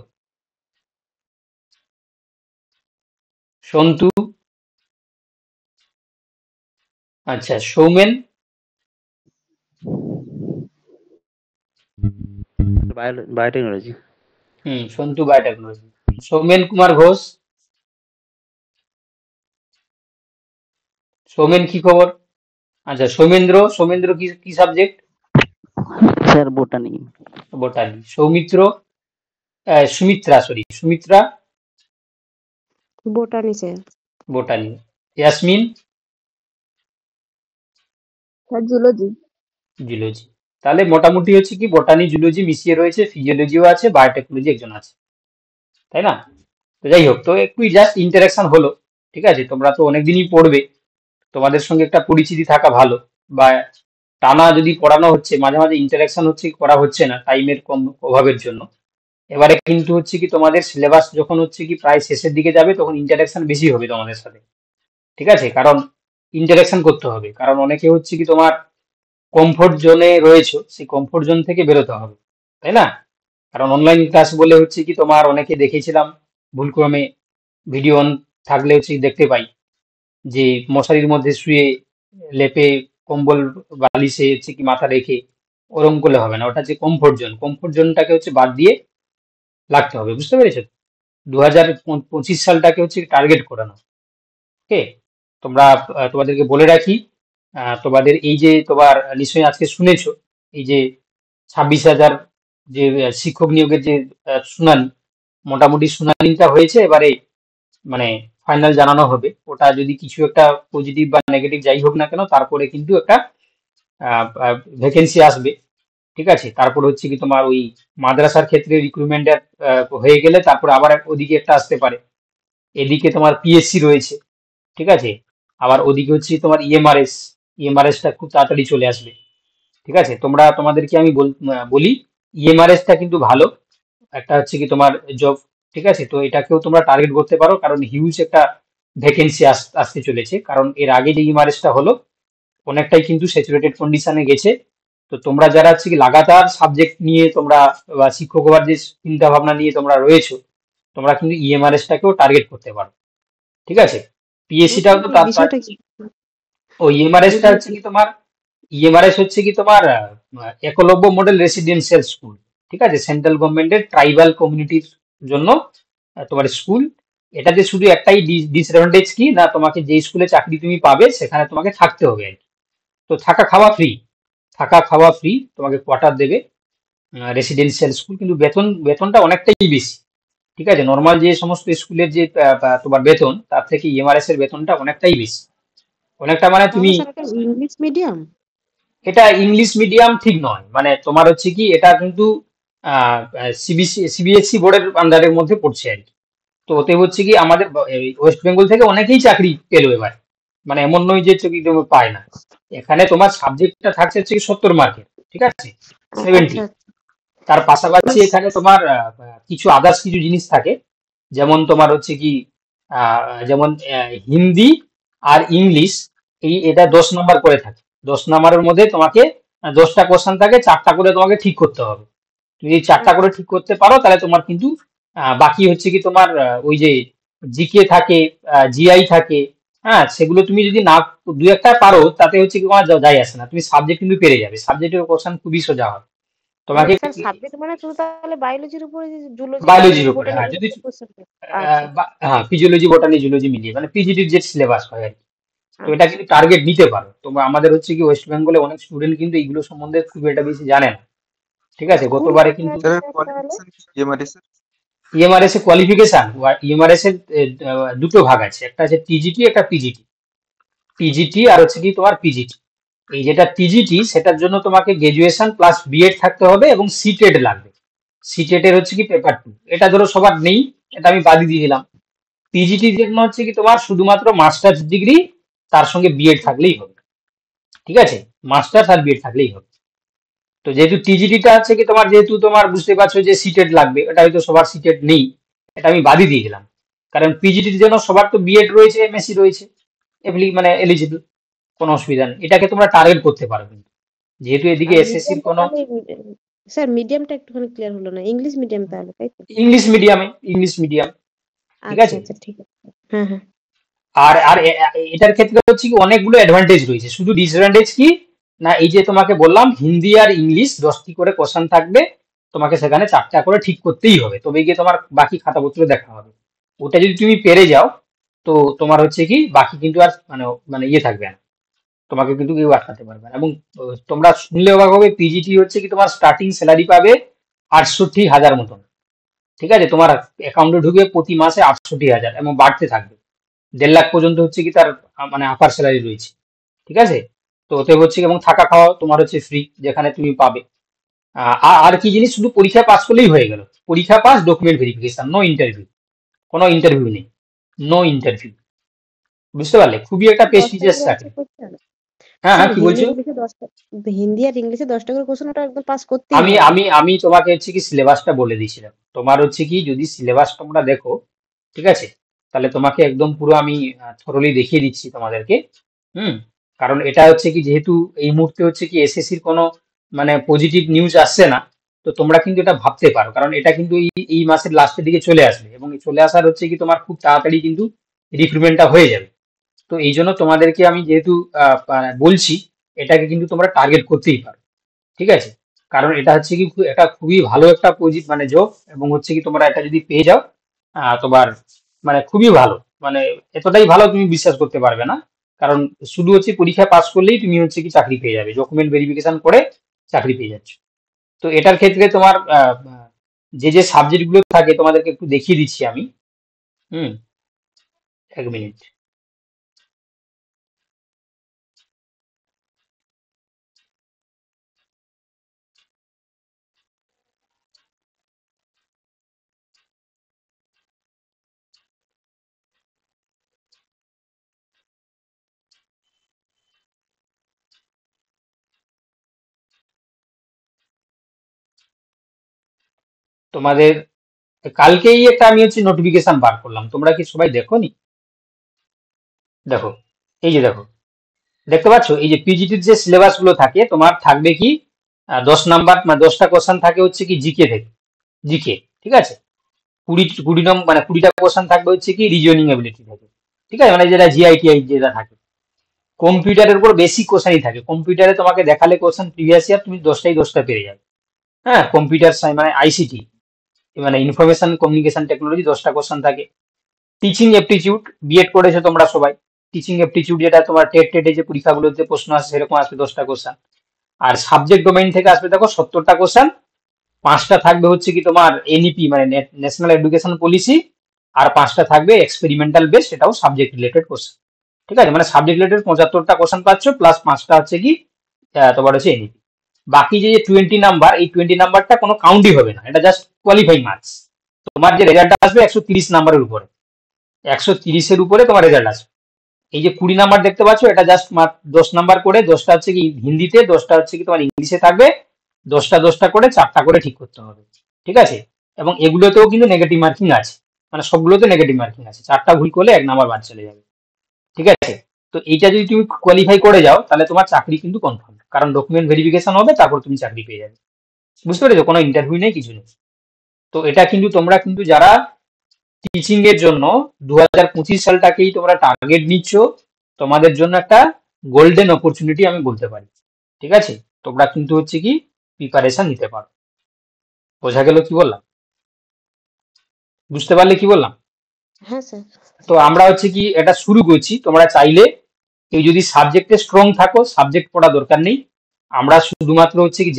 সন্তু। আচ্ছা, সৌমেন। বায়োটেকনোলজি। সন্তু বায়োটেকনোলজি। সৌমেন কুমার ঘোষ। সৌমেন কি খবর? আচ্ছা, সৌমেন্দ্র, সৌমেন্দ্র কি কি subject? Sir botany. Botany. Soumitra, Sumitra, sorry, Sumitra, botany sir. Botany. Yasmin, sir zoology. Zoology. তাহলে মোটামুটি হচ্ছে কি বোটানি জুলজি মিশিয়ে রয়েছে, ফিজিওলজিও আছে, বায়োটেকনোলজি একজন আছে, তাই না? তো যাই হোক, তো একটু জাস্ট ইন্টারাকশন হলো। ঠিক আছে, তোমরা তো অনেকদিনই পড়বে, তোমাদের সঙ্গে একটা পরিচিতি থাকা ভালো। বা টানা যদি পড়ানো হচ্ছে, মাঝে মাঝে ইন্টারাকশন হচ্ছে, করা হচ্ছে না টাইমের কম অভাবের জন্য। এবারে কিন্তু হচ্ছে কি তোমাদের সিলেবাস যখন হচ্ছে কি প্রায় শেষের দিকে যাবে, তখন ইন্টারাকশন বেশি হবে তোমাদের সাথে। ঠিক আছে, কারণ ইন্টারাকশন করতে হবে, কারণ অনেকে হচ্ছে কি তোমার কমফোর্ট জোনে রয়েছে, সেই কমফোর্ট জোন থেকে বেরোতে হবে, তাই না? কারণ অনলাইন ক্লাস বলে হচ্ছে কি তোমার অনেকে দেখেছিলাম ভুলক্রমে ভিডিও অন থাকলে হচ্ছে কি দেখতে পাই যে মশারির মধ্যে শুয়ে লেপে কম্বল বালিশে হচ্ছে কি মাথা রেখে ওরম করলে হবে না, ওটা হচ্ছে কমফোর্ট জোন। কমফোর্ট জোনটাকে হচ্ছে বাদ দিয়ে লাগতে হবে, বুঝতে পেরেছো? 2025 সালটাকে হচ্ছে টার্গেট করানো। ওকে, তোমরা তোমাদেরকে বলে রাখি, তোমাদের এই যে তোমার নিশ্চয়ই আজকে শুনেছো এই যে 26,000 যে শিক্ষক নিয়োগের যে শুনানি, মোটামুটি শুনানিটা হয়েছে। এবারে মানে ফাইনাল জানানো হবে, ওটা যদি কিছু একটা পজিটিভ বা নেগেটিভ যাই হোক না কেন, তারপরে কিন্তু একটা ভ্যাকেন্সি আসবে। ঠিক আছে, তারপর হচ্ছে কি তোমার ওই মাদ্রাসার ক্ষেত্রে রিক্রুটমেন্ট হয়ে গেলে তারপর আবার ওদিকে একটা আসতে পারে। এদিকে তোমার পিএসসি রয়েছে, ঠিক আছে, আবার ওদিকে হচ্ছে তোমার ইএমআরএস, ইএমআরএসটা খুব তাড়াতাড়ি চলে আসবে। ঠিক আছে, তোমরা তোমাদেরকে আমি বলি ইএমআরএসটা কিন্তু ভালো একটা হচ্ছে কি তোমার জব। ঠিক আছে, তো এটাকেও তোমরা টার্গেট করতে পারো, কারণ হিউজ একটা ভ্যাকেন্সি আসতে চলেছে। কারণ এর আগে যে ইএমআরএসটা হলো অনেকটাই কিন্তু স্যাচুরেটেড কন্ডিশনে গেছে। তো তোমরা যারা হচ্ছে কি লাগাতার সাবজেক্ট নিয়ে তোমরা বা শিক্ষক হওয়ার যে চিন্তা ভাবনা নিয়ে তোমরা রয়েছো, তোমরা কিন্তু ইএমআরএসটাকেও টার্গেট করতে পারো। ঠিক আছে, পিএসসিটাও তো তার বিষয়টা কি? ও ইএমআরএসটা বুঝলাম। হচ্ছে কি তোমার, ইএমআরএস হচ্ছে কি তোমার একলব্য মডেল রেসিডেন্সিয়াল স্কুল। ঠিক আছে, সেন্ট্রাল গভর্নমেন্টের ট্রাইবাল কমিউনিটির জন্য তোমার স্কুল। এটাতে শুধু একটাই ডিসঅ্যাডভান্টেজ কি না, তোমাকে যে স্কুলে চাকরি তুমি পাবে সেখানে তোমাকে থাকতে হবে আর কি। তো থাকা খাওয়া ফ্রি, থাকা খাওয়া ফ্রি, তোমাকে কোয়ার্টার দেবে। রেসিডেন্সিয়াল স্কুল, কিন্তু বেতনটা অনেকটাই বেশি। ঠিক আছে, নর্মাল যে সমস্ত স্কুলের যে তোমার বেতন, তার থেকে ইএমআরএস এর বেতনটা অনেকটাই বেশি। অনেকটা মানে তুমি, তাহলে স্যার এটা ইংলিশ মিডিয়াম? এটা ইংলিশ মিডিয়াম ঠিক নয়, মানে তোমার হচ্ছে কি এটা কিন্তু সিবিএসসি বোর্ডের আন্ডারের মধ্যে পড়ছে আর কি। তো ওতে হচ্ছে কি আমাদের ওয়েস্ট বেঙ্গল থেকে অনেকেই চাকরি পেলো এবার, মানে এমন নয় যে চাকরি তুমি পায় না। এখানে তোমার সাবজেক্টটা থাকছে হচ্ছে 70 মার্কের, ঠিক আছে, 70। আচ্ছা। তার পাশাপাশি এখানে তোমার কিছু আদার্স কিছু জিনিস থাকে, যেমন তোমার হচ্ছে কি যেমন হিন্দি আর ইংলিশ, এটা 10 নম্বর করে থাকে। 10 নম্বরের মধ্যে তোমাকে 10টা কোশ্চেন থাকে, 4টা করে তোমাকে ঠিক করতে হবে। তুমি যদি 4টা করে ঠিক করতে পারো তাহলে তোমার কিন্তু বাকি হচ্ছে কি তোমার ওই যে জিকে থাকে, জিআই থাকে, হ্যাঁ, সেগুলো তুমি যদি না দু একটা পারো তাতে হচ্ছে কি তোমার যায় আসে না, তুমি সাবজেক্ট কিন্তু পেরে যাবে। সাবজেক্টের কোশ্চেন খুবই সোজা হয় মানে তোমাকে। স্যার সাবজেক্ট মানে শুধু তাহলে বায়োলজির উপরে, যে জুলজি বায়োলজির উপরে, বোটানি হ্যাঁ, যদি কোশ্চেন? আচ্ছা হ্যাঁ ফিজিওলজি বোটানি জুলজি মিলিয়ে মানে পিজিটির যে সিলেবাস হয় আর কি। তো এটা আচ্ছা। কিন্তু টার্গেট নিতে পারো তোমরা। আমাদের হচ্ছে কি ওয়েস্ট বেঙ্গলে অনেক স্টুডেন্ট কিন্তু এগুলো সম্বন্ধে খুব একটা বেশি জানে না। ঠিক আছে, স্কুল গতবারে কোথায় কিন্তু আছে স্যার স্যার তাহলে? কোয়ালিফিকেশন কি এমআরএস এর? ইএমআরএস এর কোয়ালিফিকেশন, ইএমআরএস এর দুটো ভাগ আছে, একটা আছে টিজিটি, একটা পিজিটি। টিজিটি আর হচ্ছে কি তোমার পিজিটি। এই যেটা টিজিটি সেটার জন্য তোমাকে গ্রাজুয়েশন প্লাস বিএড থাকতে হবে এবং সিটেড লাগবে। সিটেড এর হচ্ছে কি পেপার 2, এটা ধরো সবার নেই, এটা আমি বাদ দিয়ে দিলাম। পিজিটির জন্য হচ্ছে কি তোমার শুধুমাত্র মাস্টার্স ডিগ্রি, তার সঙ্গে বিএড থাকলেই হবে। ঠিক আছে, মাস্টার্স আর বিএড থাকলেই হবে। তো যেহেতু টিজিটিটা আছে কি তোমার, যেহেতু তোমার বুঝতে পারছো যে সিটেড লাগবে, এটা হয়তো সবার সিটেড নেই, এটা আমি বাদই দিয়ে দিলাম। কারণ পিজিটির জন্য সবার তো বিএড রয়েছে, এমএসসি রয়েছে, মানে এলিজিবল, কোনো অসুবিধা নেই। এটাকে তোমরা টার্গেট করতে পারো কিন্তু, যেহেতু এদিকে আর এসএসসির মিডিয়ামটা কোনো তাহলে, স্যার মিডিয়ামটা একটুখানি ক্লিয়ার হলো না, ইংলিশ মিডিয়াম তাহলে তাই তো? ইংলিশ মিডিয়াম, ঠিক আচ্ছা আছে। আচ্ছা ঠিক আছে, হ্যাঁ হ্যাঁ। আর আর এটার ক্ষেত্রে হচ্ছে কি অনেকগুলো অ্যাডভান্টেজ রয়েছে, শুধু ডিসঅ্যাডভান্টেজ কি না, এই যে তোমাকে বললাম হিন্দি আর ইংলিশ 10টি করে কোশ্চেন থাকবে, তোমাকে সেখানে 4টা করে ঠিক করতেই হবে, তবে গিয়ে তোমার বাকি খাতাপত্র দেখা হবে। ওটা যদি তুমি পেরে যাও তো তোমার হচ্ছে কি বাকি কিন্তু আর মানে ইয়ে থাকবে না, তোমাকে কিন্তু কেউ আটকাতে পারবে না। এবং তোমরা শুনলে অবাক হবে, পিজিটি হচ্ছে কি তোমার স্টার্টিং স্যালারি পাবে 68,000 মতন। ঠিক আছে, তোমার অ্যাকাউন্টে ঢুকবে প্রতি মাসে 68,000 এবং বাড়তে থাকবে। 1.5 লাখ পর্যন্ত হচ্ছে কি তার মানে আপার স্যালারি রয়েছে। ঠিক আছে, তো ওতে হচ্ছে কি এবং থাকা খাওয়া তোমার হচ্ছে ফ্রি, যেখানে তুমি পাবে। আর কি জিনিস, শুধু পরীক্ষা পাস করলেই হয়ে গেল। পরীক্ষা pass, document verification, no interview, কোনো ইন্টারভিউ নেই, নো ইন্টারভিউ। বুঝতে পারলে, খুবই একটা 10টা প্রেস্টিজিয়াস করে আছে চাকরি। কোশ্চেন হ্যাঁ স্যার, হ্যাঁ, কি হিন্দি বলছো? ইংলিশে 10টা, হিন্দি আর ইংলিশে 10টা করে কোশ্চেন, ওটা একদম পাস করতেই আমি হবে। আমি আমি তোমাকে হচ্ছে কি সিলেবাসটা বলে দিয়েছিলাম। তোমার হচ্ছে কি যদি সিলেবাস তোমরা দেখো, ঠিক আছে, তাহলে তোমাকে একদম পুরো আমি থরলি দেখিয়ে দিচ্ছি তোমাদেরকে। হুম, কারণ এটা হচ্ছে কি যেহেতু এই মুহূর্তে হচ্ছে কি এসএসসির কোনো মানে পজিটিভ নিউজ আসছে না, তো তোমরা কিন্তু এটা ভাবতে পারো, কারণ এটা কিন্তু এই মাসের লাস্টের দিকে চলে আসবে, এবং চলে আসার হচ্ছে কি তোমার খুব তাড়াতাড়ি কিন্তু রিক্রুটমেন্টটা হয়ে যাবে। তো এই জন্য তোমাদেরকে আমি যেহেতু বলছি, এটাকে কিন্তু তোমরা টার্গেট করতেই পারো। ঠিক আছে, কারণ এটা হচ্ছে কি এটা খুবই ভালো একটা মানে জব, এবং হচ্ছে কি তোমরা এটা যদি পেয়ে যাও তোমার মানে খুবই ভালো, মানে এতটাই ভালো তুমি বিশ্বাস করতে পারবে না। কারণ শুধু হচ্ছে পরীক্ষা পাস করলেই তুমি হচ্ছে কি চাকরি পেয়ে যাবে, ডকুমেন্ট ভেরিফিকেশন করে চাকরি পেয়ে যাচ্ছ। তো এটার ক্ষেত্রে তোমার যে যে সাবজেক্ট গুলো থাকে তোমাদেরকে একটু দেখিয়ে দিচ্ছি আমি। হুম, 1 মিনিট। তোমাদের কালকেই একটা আমি হচ্ছে নোটিফিকেশন বার করলাম, তোমরা কি সবাই দেখোনি? দেখো, এই যে দেখো, দেখতে পাচ্ছ এই যে পিজিটির যে সিলেবাস গুলো থাকে তোমার থাকবে কি 10 নাম্বার, মানে 10টা কোশ্চেন থাকে হচ্ছে কি জিকে থেকে, জিকে। ঠিক আছে, 20 নম্বর মানে 20টা কোশ্চেন থাকবে হচ্ছে কি রিজনিং এবিলিটি থেকে। ঠিক আছে, মানে যেটা জিআইটিআই যেটা থাকে। কম্পিউটারের উপর বেসিক কোশ্চেনই থাকে, কম্পিউটারে তোমাকে দেখালে কোশ্চেন প্রিভিয়াস ইয়ার তুমি 10টা পেরে যাবে। হ্যাঁ, কম্পিউটার মানে আইসিটি মানে ইনফরমেশন কমিউনিকেশন টেকনোলজি 10টা কোশ্চেন থাকে। টিচিং এপটিটিউড, বিএড করেছো তোমরা সবাই, টিচিং এপটিটিউড যেটা তোমার টেটে যে পরীক্ষাগুলোতে প্রশ্ন আসে সেরকম আসবে 10টা কোশ্চেন। আর সাবজেক্ট ডোমেইন থেকে আসবে দেখো 70টা কোশ্চেন, 5টা থাকবে হচ্ছে কি তোমার এনইপি মানে ন্যাশনাল এডুকেশন পলিসি, আর 5টা থাকবে এক্সপেরিমেন্টাল বেস, সেটাও সাবজেক্ট রিলেটেড কোশ্চেন। ঠিক আছে, মানে সাবজেক্ট রিলেটেড 75টা কোশ্চেন পাচ্ছ, প্লাস 5টা হচ্ছে কি তোমার হচ্ছে এনইপি। বাকি যে 20 নাম্বার, এই 20 নাম্বারটা কোনো কাউন্টই হবে না, এটা জাস্ট কোয়ালিফাইং মার্কস। তোমার যে রেজাল্ট আসবে 130 নাম্বারের উপরে, 130-এর উপরে তোমার রেজাল্ট আসবে। এই যে 20 নাম্বার দেখতে পাচ্ছ, এটা জাস্ট 10 নাম্বার করে, 10টা হচ্ছে কি হিন্দিতে, 10টা হচ্ছে কি তোমার ইংলিশে থাকবে, 10টা করে 4টা করে ঠিক করতে হবে। ঠিক আছে, এবং এগুলোতেও কিন্তু নেগেটিভ মার্কিং আছে, মানে সবগুলোতে নেগেটিভ মার্কিং আছে, 4টা ভুল করলে 1 নাম্বার বাদ চলে যাবে। ঠিক আছে, তো এইটা যদি তুমি কোয়ালিফাই করে যাও তাহলে তোমার চাকরি কিন্তু কনফার্ম, কারণ ডকুমেন্ট ভেরিফিকেশন হবে, তারপর তুমি চাকরি পেয়ে যাবে। বুঝতে পেরেছো, কোনো ইন্টারভিউ নেই, কিছু নেই। তো এটা কিন্তু তোমরা কিন্তু যারা টিচিং এর জন্য 2025 সালটাকেই তোমরা টার্গেট নিচ্ছ, তোমাদের জন্য একটা গোল্ডেন অপরচুনিটি আমি বলতে পারি। ঠিক আছে, তোমরা কিন্তু হচ্ছে কি প্রিপারেশন নিতে পারো। বোঝা গেল কি বললাম? বুঝতে পারলে কি বললাম? হ্যাঁ স্যার। তো আমরা হচ্ছে কি এটা শুরু করছি, তোমরা চাইলে এই যদি সাবজেক্টে স্ট্রং থাকো, সাবজেক্ট পড়া দরকার নেই, আমরা শুধুমাত্র হচ্ছে কি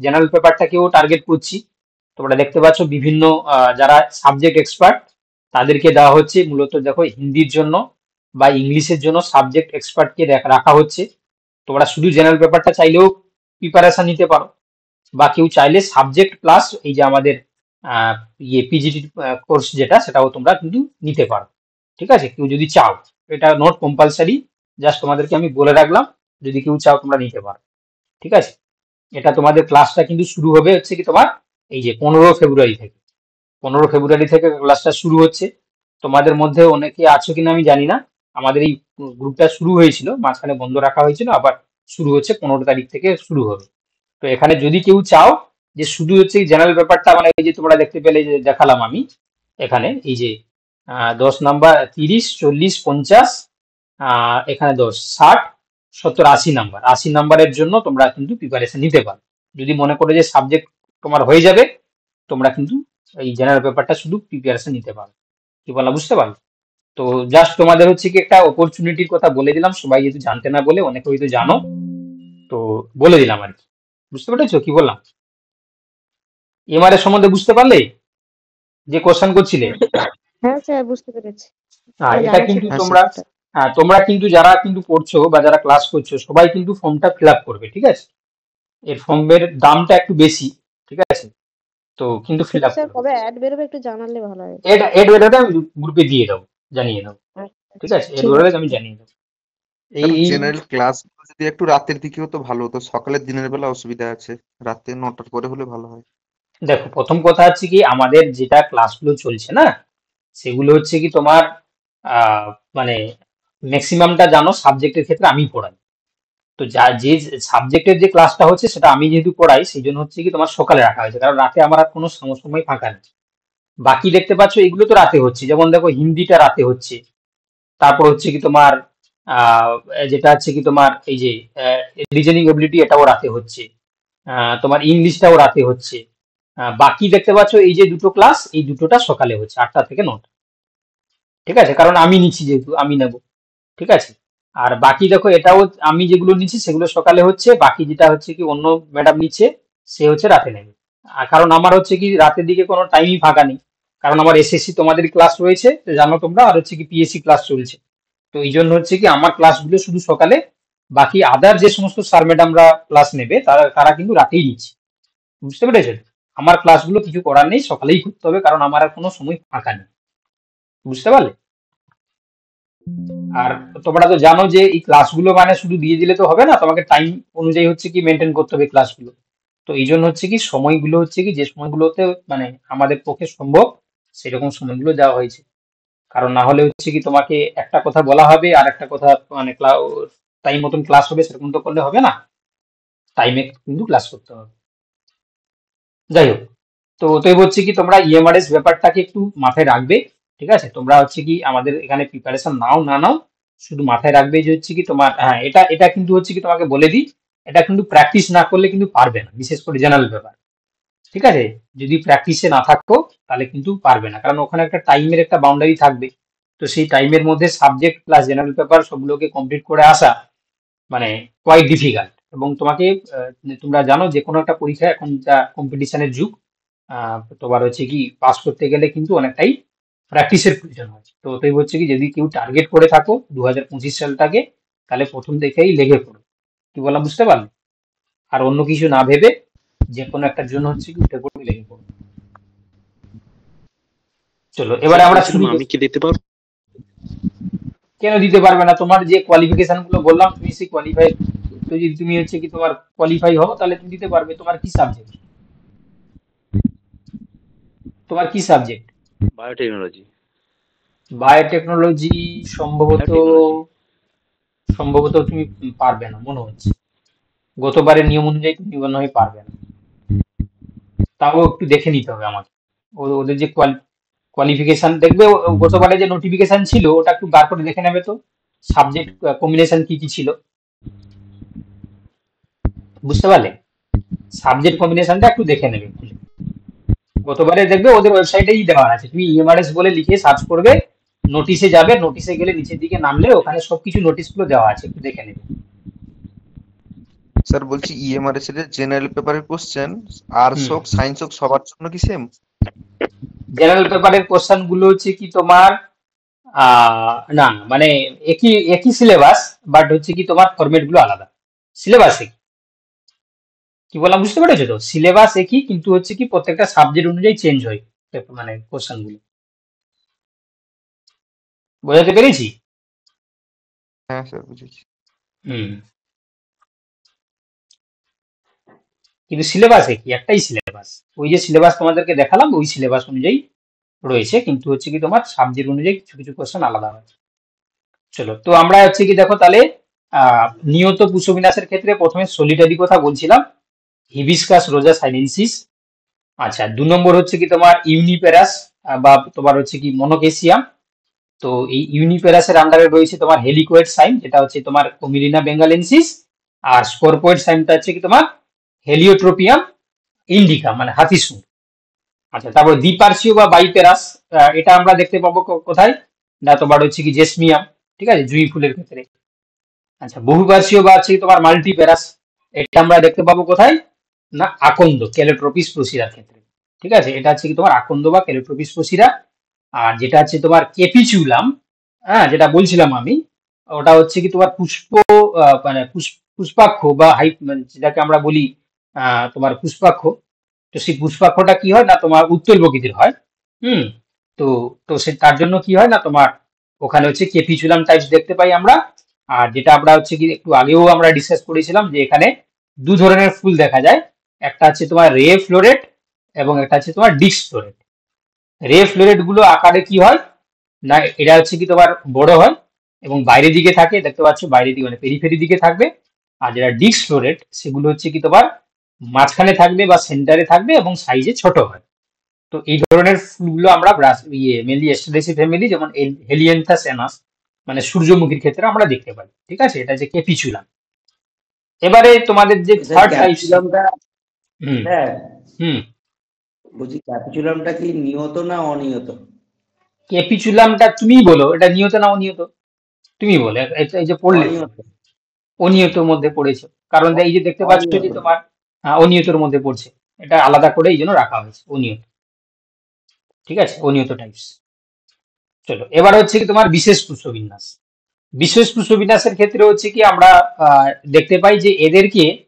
জেনারেল পেপারটাকেও টার্গেট করছি। তোমরা দেখতে পাচ্ছ বিভিন্ন যারা সাবজেক্ট এক্সপার্ট তাদেরকে দেওয়া হচ্ছে মূলত, দেখো হিন্দির জন্য বা ইংলিশের জন্য সাবজেক্ট এক্সপার্টকে রাখা হচ্ছে। তোমরা শুধু জেনারেল পেপারটা চাইলেও প্রিপারেশন নিতে পারো, বা কেউ চাইলে সাবজেক্ট প্লাস এই যে আমাদের পিজিটি কোর্স যেটা, সেটাও তোমরা কিন্তু নিতে পারো। ঠিক আছে, কেউ যদি চাও, এটা নট কম্পালসারি, জাস্ট তোমাদেরকে আমি বলে রাখলাম, যদি কেউ চাও তোমরা নিতে পারো। ঠিক আছে, এটা তোমাদের ক্লাসটা কিন্তু শুরু হবে হচ্ছে কি তোমার এই যে 15 ফেব্রুয়ারি থেকে। 15 ফেব্রুয়ারি থেকে ক্লাসটা শুরু হচ্ছে। তোমাদের মধ্যে অনেকে আছো কিনা আমি জানি না, আমাদের এই গ্রুপটা শুরু হয়েছিল, মাঝখানে বন্ধ রাখা হয়েছিল, আবার শুরু হচ্ছে 15 তারিখ থেকে শুরু হবে। তো এখানে যদি কেউ চাও যে শুধু হচ্ছে জেনারেল পেপারটা, মানে এই যে তোমরা দেখতে পেলে যে দেখালাম আমি এখানে, এই যে 10 নাম্বার, 30, 40, 50, এখানে 10, 60, 70, 80 নাম্বার, 80 নাম্বারের জন্য তোমরা কিন্তু প্রিপারেশন নিতে পারো। যদি মনে করো যে সাবজেক্ট তোমার হয়ে যাবে, তোমরা কিন্তু এই জেনারেল পেপারটা শুধু প্রিপারেশন নিতে পারো। কি বলা বুঝতে পারো? তো জাস্ট তোমাদের হচ্ছে কি একটা অপরচুনিটির কথা বলে দিলাম, সবাই যেহেতু জানতে না বলে, অনেকে হয়তো জানো, তো বলে দিলাম আর কি। বুঝতে পেরেছো কি বললাম? এমআর এর সম্বন্ধে বুঝতে পারলে যে কোশ্চেন করছিলে? হ্যাঁ স্যার, বুঝতে পেরেছি। এটা কিন্তু হ্যাঁ, তোমরা, তোমরা কিন্তু যারা কিন্তু পড়ছো বা যারা ক্লাস করছো, সবাই কিন্তু ফর্মটা ফিল আপ করবে। ঠিক আছে, এর ফর্মের দামটা একটু বেশি। ঠিক আছে, তো কিন্তু ফিল আপ স্যার করবে। কবে অ্যাড বেরোবে একটু জানালে ভালো হয়। এড বেরোলে আমি গ্রুপে দিয়ে দেবো, জানিয়ে দেবো। ঠিক আছে, এড বেরোলে আমি জানিয়ে দেবো। এই জেনারেল ক্লাস যদি একটু রাতের দিকে হতো ভালো হতো, সকালের দিনের বেলা অসুবিধা আছে, রাতে 9টার পরে হলে ভালো হয়। দেখো, প্রথম কথা হচ্ছে কি, আমাদের যেটা ক্লাসগুলো চলছে না, সেগুলো হচ্ছে কি তোমার মানে ম্যাক্সিমামটা জানো সাবজেক্টের ক্ষেত্রে আমি পড়াই। তো যে সাবজেক্টের যে ক্লাসটা হচ্ছে সেটা আমি যেহেতু পড়াই, সেই জন্য হচ্ছে কি তোমার সকালে রাখা হয়েছে, কারণ রাতে আমার আর কোনো সময় ফাঁকা নেই। বাকি দেখতে পাচ্ছ এগুলো তো রাতে হচ্ছে, যেমন দেখো হিন্দিটা রাতে হচ্ছে, তারপর হচ্ছে কি তোমার যেটা হচ্ছে কি তোমার এই যে রিজনিং এবিলিটি, এটাও রাতে হচ্ছে, তোমার ইংলিশটাও রাতে হচ্ছে। বাকি দেখতে পাচ্ছ এই যে দুটো ক্লাস, এই দুটোটা সকালে হচ্ছে 8টা থেকে 9টা। ঠিক আছে, কারণ আমি নিচ্ছি যেহেতু আমি নেব। ঠিক আছে, আর বাকি দেখো এটাও আমি যেগুলো নিচ্ছি সেগুলো সকালে হচ্ছে, বাকি যেটা হচ্ছে কি অন্য ম্যাডাম নিচ্ছে সে হচ্ছে রাতে নেবে। আর কারণ আমার হচ্ছে কি রাতের দিকে কোনো টাইমই ফাঁকা নেই, কারণ আমার এসএসসি তোমাদের ক্লাস রয়েছে তো জানো তোমরা, আর হচ্ছে কি পিএসসি ক্লাস চলছে। তো এই জন্য হচ্ছে কি আমার ক্লাসগুলো শুধু সকালে, বাকি আদার যে সমস্ত স্যার ম্যাডামরা ক্লাস নেবে তারা তারা কিন্তু রাতেই নিচ্ছে। বুঝতে পেরেছো? আমার ক্লাসগুলো কিছু করার নেই, সকালেই করতে হবে, কারণ আমার আর কোনো সময় ফাঁকা নেই। বুঝতে পারলে? আর তোমরা তো জানো যে এই ক্লাসগুলো মানে শুধু দিয়ে দিলে তো হবে না, তোমাকে টাইম অনুযায়ী হচ্ছে কি মেনটেন করতে হবে ক্লাসগুলো। তো এই জন্য হচ্ছে কি সময়গুলো হচ্ছে কি যে সময়গুলোতে মানে আমাদের পক্ষে সম্ভব সেরকম সময়গুলো দেওয়া হয়েছে। কারণ না হলে হচ্ছে কি তোমাকে একটা কথা বলা হবে আর একটা কথা মানে টাইম মতন ক্লাস হবে, সেরকম তো করলে হবে না, টাইমে কিন্তু ক্লাস করতে হবে। যাই হোক, তো অতএব হচ্ছে কি তোমরা ইএমআরএস ব্যাপারটাকে একটু মাথায় রাখবে। ঠিক আছে, তোমরা হচ্ছে কি আমাদের এখানে প্রিপারেশন নাও না নাও, শুধু মাথায় রাখবে যে হচ্ছে কি তোমার, হ্যাঁ এটা এটা কিন্তু হচ্ছে কি তোমাকে বলে দিই, এটা কিন্তু প্র্যাকটিস না করলে কিন্তু পারবে না, বিশেষ করে জেনারেল পেপার। ঠিক আছে, যদি প্র্যাকটিসে না থাকো তাহলে কিন্তু পারবে না, কারণ ওখানে একটা টাইমের একটা বাউন্ডারি থাকবে। তো সেই টাইমের মধ্যে সাবজেক্ট প্লাস জেনারেল পেপার সবগুলোকে কমপ্লিট করে আসা মানে কোয়াইট ডিফিকাল্ট। এবং তোমাকে তোমরা জানো যে কোনো একটা পরীক্ষা এখন যা কম্পিটিশনের যুগ, তোমার হচ্ছে কি পাস করতে গেলে কিন্তু অনেকটাই প্র্যাকটিসের প্রয়োজন হয়। তো ওটাই হচ্ছে কি যদি কেউ টার্গেট করে থাকো 2025 সালটাকে, তাহলে প্রথম থেকেই লেগে পড়ো। কি বলা বুঝতে পারলে? আর অন্য কিছু না ভেবে যে কোনো একটার জন্য হচ্ছে কি উঠে পড়ে লেগে পড়ো। চলো এবারে আমরা শুরু আমি কি দিতে পারবো? কেন দিতে পারবে না? তোমার যে কোয়ালিফিকেশন গুলো বললাম, তুমি সেই কোয়ালিফাই, তো যদি তুমি হচ্ছে কি তোমার কোয়ালিফাই হও তাহলে তুমি দিতে পারবে। তোমার কি সাবজেক্ট? তোমার কি সাবজেক্ট? বায়োটেকনোলজি। বায়োটেকনোলজি? সম্ভবত সম্ভবত তুমি পারবে না মনে হচ্ছে, গতবারের নিয়ম অনুযায়ী তুমি মনে হয় পারবে না। তাও একটু দেখে নিতে হবে আমাকে, ওদের যে কোয়ালিফিকেশন দেখবে, গতবারে যে নোটিফিকেশন ছিল ওটা একটু বার করে দেখে নেবে তো, সাবজেক্ট কম্বিনেশন কি কি ছিল। বুঝতে পারলে? সাবজেক্ট কম্বিনেশনটা একটু দেখে নেবে খুলে। গতবারে দেখবে ওদের ওয়েবসাইটেই দেওয়া আছে, তুমি ইএমআরএস বলে লিখে সার্চ করবে, নোটিশে যাবে, নোটিশে গেলে নিচের দিকে নামলে ওখানে সবকিছু নোটিশগুলো দেওয়া আছে, একটু দেখে নেবে। স্যার বলছি ইএমআরএস এর জেনারেল পেপারের কোশ্চেন আর্টস হোক সায়েন্স হোক সবার জন্য কি সেম? জেনারেল পেপারের কোশ্চেন গুলো হচ্ছে কি তোমার না মানে একই একই সিলেবাস, বাট হচ্ছে কি তোমার ফরম্যাট গুলো আলাদা। সিলেবাস একই, কি বললাম বুঝতে পেরেছো তো? সিলেবাস একই, কিন্তু হচ্ছে কি প্রত্যেকটা সাবজেক্ট অনুযায়ী চেঞ্জ হয় মানে কোশ্চেন গুলো। বোঝাতে পেরেছি? হ্যাঁ স্যার বুঝেছি। হুম। কিন্তু সিলেবাস একই, একটাই সিলেবাস। ওই যে সিলেবাস তোমাদেরকে দেখালাম ওই সিলেবাস অনুযায়ী রয়েছে, কিন্তু হচ্ছে কি তোমার সাবজেক্ট অনুযায়ী কিছু কিছু কোশ্চেন আলাদা হয়। চলো, তো আমরা হচ্ছে কি দেখো তাহলে নিয়ত পুষ্পবিন্যাসের ক্ষেত্রে প্রথমে সলিটারি কথা বলছিলাম, হিবিস্কাস রোজা সাইনেনসিস। আচ্ছা, 2 নম্বর হচ্ছে কি তোমার ইউনিপেরাস বা তোমার হচ্ছে কি মনোকেসিয়াম। তো এই ইউনিপেরাসের আন্ডারে রয়েছে তোমার হেলিকোয়েড সাইন, যেটা হচ্ছে তোমার কমিলিনা বেঙ্গালেন্সিস। আর স্করপয়েড সাইনটা হচ্ছে কি তোমার হেলিওট্রোপিয়াম ইন্ডিকা, মানে হাতিসুর। আচ্ছা, তারপর দ্বিপার্শ্বীয় বা বাইপেরাস, এটা আমরা দেখতে পাবো কোথায়? না তোমার হচ্ছে কি জেসমিয়াম, ঠিক আছে, জুঁই ফুলের ক্ষেত্রে। আচ্ছা, বহুপার্শ্বীয় বা হচ্ছে কি তোমার মাল্টিপ্যারাস, এটা আমরা দেখতে পাবো কোথায়? না আকন্দ, ক্যালোট্রোপিস প্রসিরার ক্ষেত্রে। ঠিক আছে, এটা হচ্ছে কি তোমার আকন্দ বা ক্যালোট্রোপিস প্রসিরা। আর যেটা হচ্ছে তোমার কেপিচুলাম, হ্যাঁ, যেটা বলছিলাম আমি, ওটা হচ্ছে কি তোমার পুষ্প মানে পুষ্পাক্ষ বা মানে যেটাকে আমরা বলি তোমার পুষ্পাক্ষ। তো সেই পুষ্পাক্ষটা কি হয় না তোমার উত্তল প্রকৃতির হয়। হুম। তো তো সে তার জন্য কি হয় না তোমার ওখানে হচ্ছে কেপিচুলাম টাইপস দেখতে পাই আমরা। আর যেটা আমরা হচ্ছে কি একটু আগেও আমরা ডিসকাস করেছিলাম যে এখানে 2 ধরনের ফুল দেখা যায়। একটা হচ্ছে তোমার রে ফ্লোরেট এবং একটা হচ্ছে তোমার ডিস্ক ফ্লোরেট। রে ফ্লোরেট গুলো আকারে কি হয় না, এটা হচ্ছে কি তোমার বড় হয় এবং বাইরের দিকে থাকে, দেখতে পাচ্ছ বাইরের দিকে মানে পেরিফেরি দিকে থাকবে। আর যেটা ডিস্ক ফ্লোরেট সেগুলো হচ্ছে কি তোমার মাঝখানে থাকবে বা সেন্টারে থাকবে এবং সাইজে ছোট হয়। তো এই ধরনের ফুলগুলো আমরা মেনলি এস্টেরেসি ফ্যামিলি, যেমন হেলিয়েন্থাস অ্যানাস মানে সূর্যমুখীর ক্ষেত্রে আমরা দেখতে পাই। ঠিক আছে, এটা যে কেপিচুলাম। এবারে তোমাদের যে স্যার থার্ড টাইপ। ক্যাপসুলামটা, হুম। স্যার হুম। বলছি ক্যাপসুলামটা কি নিয়ত না অনিয়ত? ক্যাপিচুলামটা তুমি বলো, এটা নিয়ত না অনিয়ত? তুমি বলে এই যে পড়লে তো অনিয়ত। অনিয়তের মধ্যে পড়েছে, কারণ এই যে দেখতে পাচ্ছ যে অনিয়ত। তোমার অনিয়তের মধ্যে পড়ছে। এটা আলাদা করে এই জন্য রাখা হয়েছে অনিয়ত। ঠিক আছে, অনিয়ত টাইপস। চলো, এবার হচ্ছে কি তোমার বিশেষ পুষ্পবিন্যাস। বিশেষ পুষ্পবিন্যাসের ক্ষেত্রে হচ্ছে কি আমরা দেখতে পাই যে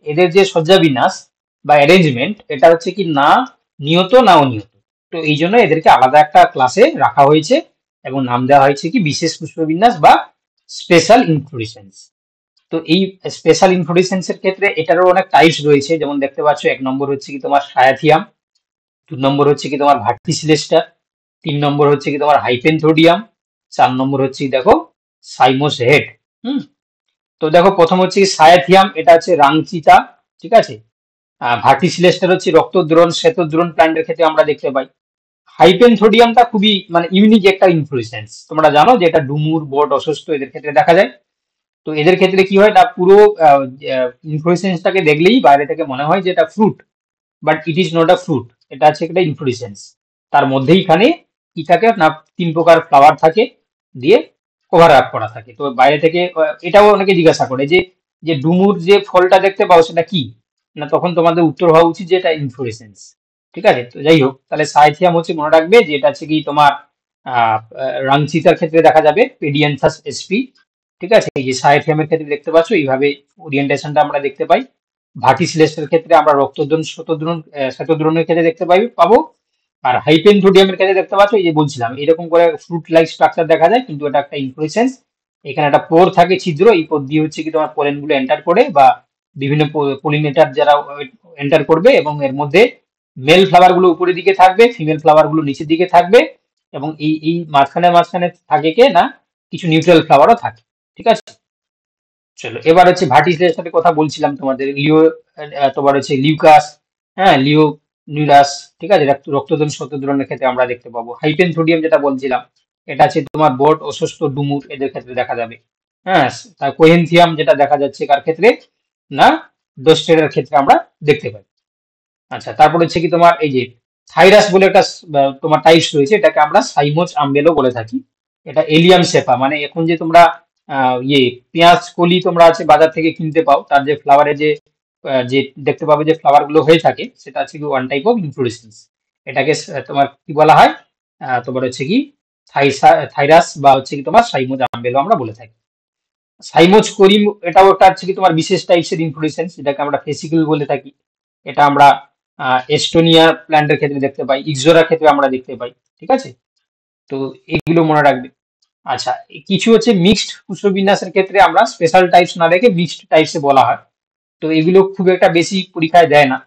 এদের যে সজ্জাবিন্যাস বা অ্যারেঞ্জমেন্ট, এটা হচ্ছে কি না নিয়ত না অনিয়ত। তো এই জন্য এদেরকে আলাদা একটা ক্লাসে রাখা হয়েছে এবং নাম দেওয়া হয়েছে কি বিশেষ পুষ্পবিন্যাস বা স্পেশাল ইনফ্লোরেসেন্স। তো এই স্পেশাল ইনফ্লোরেসেন্স এর ক্ষেত্রে এটারও অনেক টাইপস রয়েছে, যেমন দেখতে পাচ্ছ 1 নম্বর হচ্ছে কি তোমার সায়াথিয়াম, 2 নম্বর হচ্ছে কি তোমার ভার্টিসিলেস্টা, 3 নম্বর হচ্ছে কি তোমার হাইপেনথোডিয়াম, 4 নম্বর হচ্ছে কি দেখো সাইমোস হেড। হুম। তো দেখো প্রথম হচ্ছে কি সায়াথিয়াম, এটা হচ্ছে রাংচিতা। ঠিক আছে। ভার্টিসিলেস্টার হচ্ছে রক্তদ্রণ শ্বেতদ্রণ প্ল্যান্টের ক্ষেত্রে আমরা দেখতে পাই। হাইপেনথোডিয়ামটা খুবই মানে ইউনিক একটা ইনফ্লোরেসেন্স, তোমরা জানো যে এটা ডুমুর বট অসুস্থ এদের ক্ষেত্রে দেখা যায়। তো এদের ক্ষেত্রে কি হয় না পুরো ইনফ্লোরেসেন্সটাকে দেখলেই বাইরে থেকে মনে হয় যে এটা fruit, but it is not a fruit, এটা হচ্ছে একটা ইনফ্লোরেসেন্স। তার মধ্যেইখানে কি থাকে না 3 প্রকার ফ্লাওয়ার থাকে, দিয়ে কভার আপ করা থাকে। তো বাইরে থেকে এটাও অনেকে জিজ্ঞাসা করে যে যে ডুমুর যে ফলটা দেখতে পাও সেটা কি, না তখন তোমাদের উত্তর হওয়া উচিত যে এটা ইনফ্লোরেসেন্স। ঠিক আছে, তো যাই হোক, তাহলে সাইথিয়াম হচ্ছে মনে রাখবে যে এটা হচ্ছে কি তোমার রাংচিতার ক্ষেত্রে দেখা যাবে পেডিয়ান্থাস এসপি। ঠিক আছে, এই যে সাইথিয়ামের ক্ষেত্রে দেখতে পাচ্ছ এইভাবে ওরিয়েন্টেশনটা আমরা দেখতে পাই। ভার্টিসিলেস্টের ক্ষেত্রে আমরা রক্তদ্রণ শ্বেতদ্রণের ক্ষেত্রে দেখতে পাবো। আর হাইপেনথোডিয়ামের ক্ষেত্রে দেখতে পাচ্ছ এই যে বলছিলাম এরকম করে ফ্রুট লাইক স্ট্রাকচার দেখা যায়, কিন্তু এটা একটা ইনফ্লোরেসেন্স। এখানে একটা পোর থাকে ছিদ্র, এই পোর দিয়ে হচ্ছে কি তোমার পোলেন গুলো এন্টার করে বা বিভিন্ন পলিনেটার যারা এন্টার করবে, এবং এর মধ্যে মেল ফ্লাওয়ার গুলো উপরের দিকে থাকবে, ফিমেল ফ্লাওয়ার গুলো নিচের দিকে থাকবে, এবং এই এই মাঝখানে মাঝখানে থাকে কে না কিছু নিউট্রাল ফ্লাওয়ারও থাকে। ঠিক আছে। চলো, এবার হচ্ছে ভার্টিসিলেস্টারের কথা বলছিলাম তোমাদের, তোমার হচ্ছে লিউকাস, হ্যাঁ, লিও নিউরাস। ঠিক আছে, রক্তদ্রণ শতদ্রণের ক্ষেত্রে আমরা দেখতে পাবো। হাইপেনথোডিয়াম যেটা বলছিলাম, এটা আছে তোমার বট অসুস্থ ডুমুর এদের ক্ষেত্রে দেখা যাবে। হ্যাঁ, তার কোহেনথিয়াম যেটা দেখা যাচ্ছে কার ক্ষেত্রে না ডোস্টেরের ক্ষেত্রে আমরা দেখতে পাই। আচ্ছা, তারপর হচ্ছে কি তোমার এই যে থাইরাস বলে একটা তোমার টাইপস রয়েছে, এটাকে আমরা সাইমোচ আম্বেলো বলে থাকি। এটা এলিয়াম সেপা, মানে এখন যে তোমরা পেঁয়াজ কলি তোমরা আছে বাজার থেকে কিনতে পাও, তার যে ফ্লাওয়ারে যে দেখতে পাবে যে ফ্লাওয়ার গুলো হয়ে থাকে, সেটা হচ্ছে কি ওয়ান টাইপ অফ ইনফ্লোরেসেন্স। এটাকে তোমার কি বলা হয় তোমার হচ্ছে কি থাইরাস বা হচ্ছে কি তোমার সাইমোজ আম্বেলো আমরা বলে থাকি। সাইমোজ করিম এটাও একটা হচ্ছে কি তোমার বিশেষ টাইপসের ইনফ্লোরেসেন্স, যেটাকে আমরা ফেসিকল বলে থাকি। এটা আমরা এস্টোনিয়া প্ল্যান্টের ক্ষেত্রে দেখতে পাই, ইক্সোরার ক্ষেত্রে আমরা দেখতে পাই। ঠিক আছে, তো এগুলো মনে রাখবে। আচ্ছা, কিছু হচ্ছে মিক্সড পুষ্পবিন্যাসের ক্ষেত্রে আমরা স্পেশাল টাইপস না রেখে মিক্সড টাইপসে বলা হয়। তো এগুলো খুব একটা বেশি পরীক্ষায় দেয় না,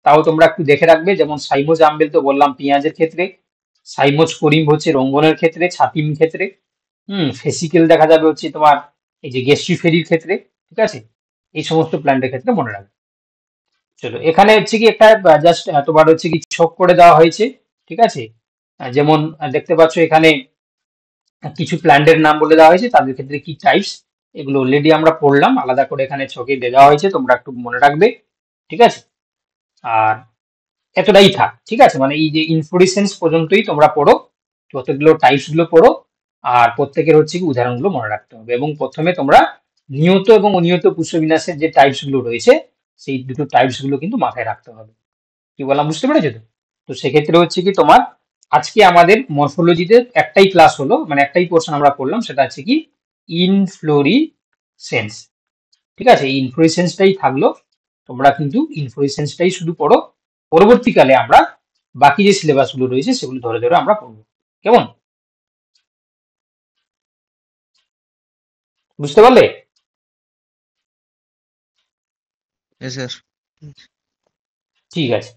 তাও তোমরা একটু দেখে রাখবে। যেমন সাইমোজ আম্বেল তো বললাম পেঁয়াজের ক্ষেত্রে, সাইমোজ করিম হচ্ছে রঙ্গনের ক্ষেত্রে, ছাতিম ক্ষেত্রে, ফেসিকেল দেখা যাবে হচ্ছে তোমার এই যে গেস্ট্রিফেরির ক্ষেত্রে। ঠিক আছে, এই সমস্ত প্ল্যান্টের ক্ষেত্রে মনে রাখবে। চলো, এখানে হচ্ছে কি একটা জাস্ট তোমার হচ্ছে কি ছক করে দেওয়া হয়েছে। ঠিক আছে, যেমন দেখতে পাচ্ছ এখানে কিছু প্ল্যান্টের নাম বলে দেওয়া হয়েছে, তাদের ক্ষেত্রে কি টাইপস, এগুলো অলরেডি আমরা পড়লাম, আলাদা করে এখানে ছকে দিয়ে দেওয়া হয়েছে, তোমরা একটু মনে রাখবে। ঠিক আছে, আর এতটাই থাক। ঠিক আছে, মানে এই যে ইনফ্লোরেসেন্স পর্যন্তই তোমরা পড়ো, যতগুলো টাইপস গুলো পড়ো, আর প্রত্যেকের হচ্ছে কি উদাহরণগুলো মনে রাখতে হবে। এবং প্রথমে তোমরা নিয়ত এবং অনিয়ত পুষ্পবিন্যাসের যে টাইপস গুলো রয়েছে, সেই দুটো টাইপস গুলো কিন্তু মাথায় রাখতে হবে। কি বললাম বুঝতে পেরেছো তো? তো সেক্ষেত্রে হচ্ছে কি তোমার আজকে আমাদের মরফোলজিতে একটাই ক্লাস হলো, মানে একটাই পোর্শন আমরা পড়লাম, সেটা হচ্ছে কি ইনফ্লোরিসেন্স। ঠিক আছে, এই ইনফ্লোরেসেন্সটাই থাকলো, তোমরা কিন্তু ইনফ্লোরেসেন্সটাই শুধু পড়ো। পরবর্তীকালে আমরা বাকি যে সিলেবাস গুলো রয়েছে সেগুলো ধরে ধরে আমরা পড়বো। কেমন, বুঝতে পারলে? স্যার। ঠিক আছে।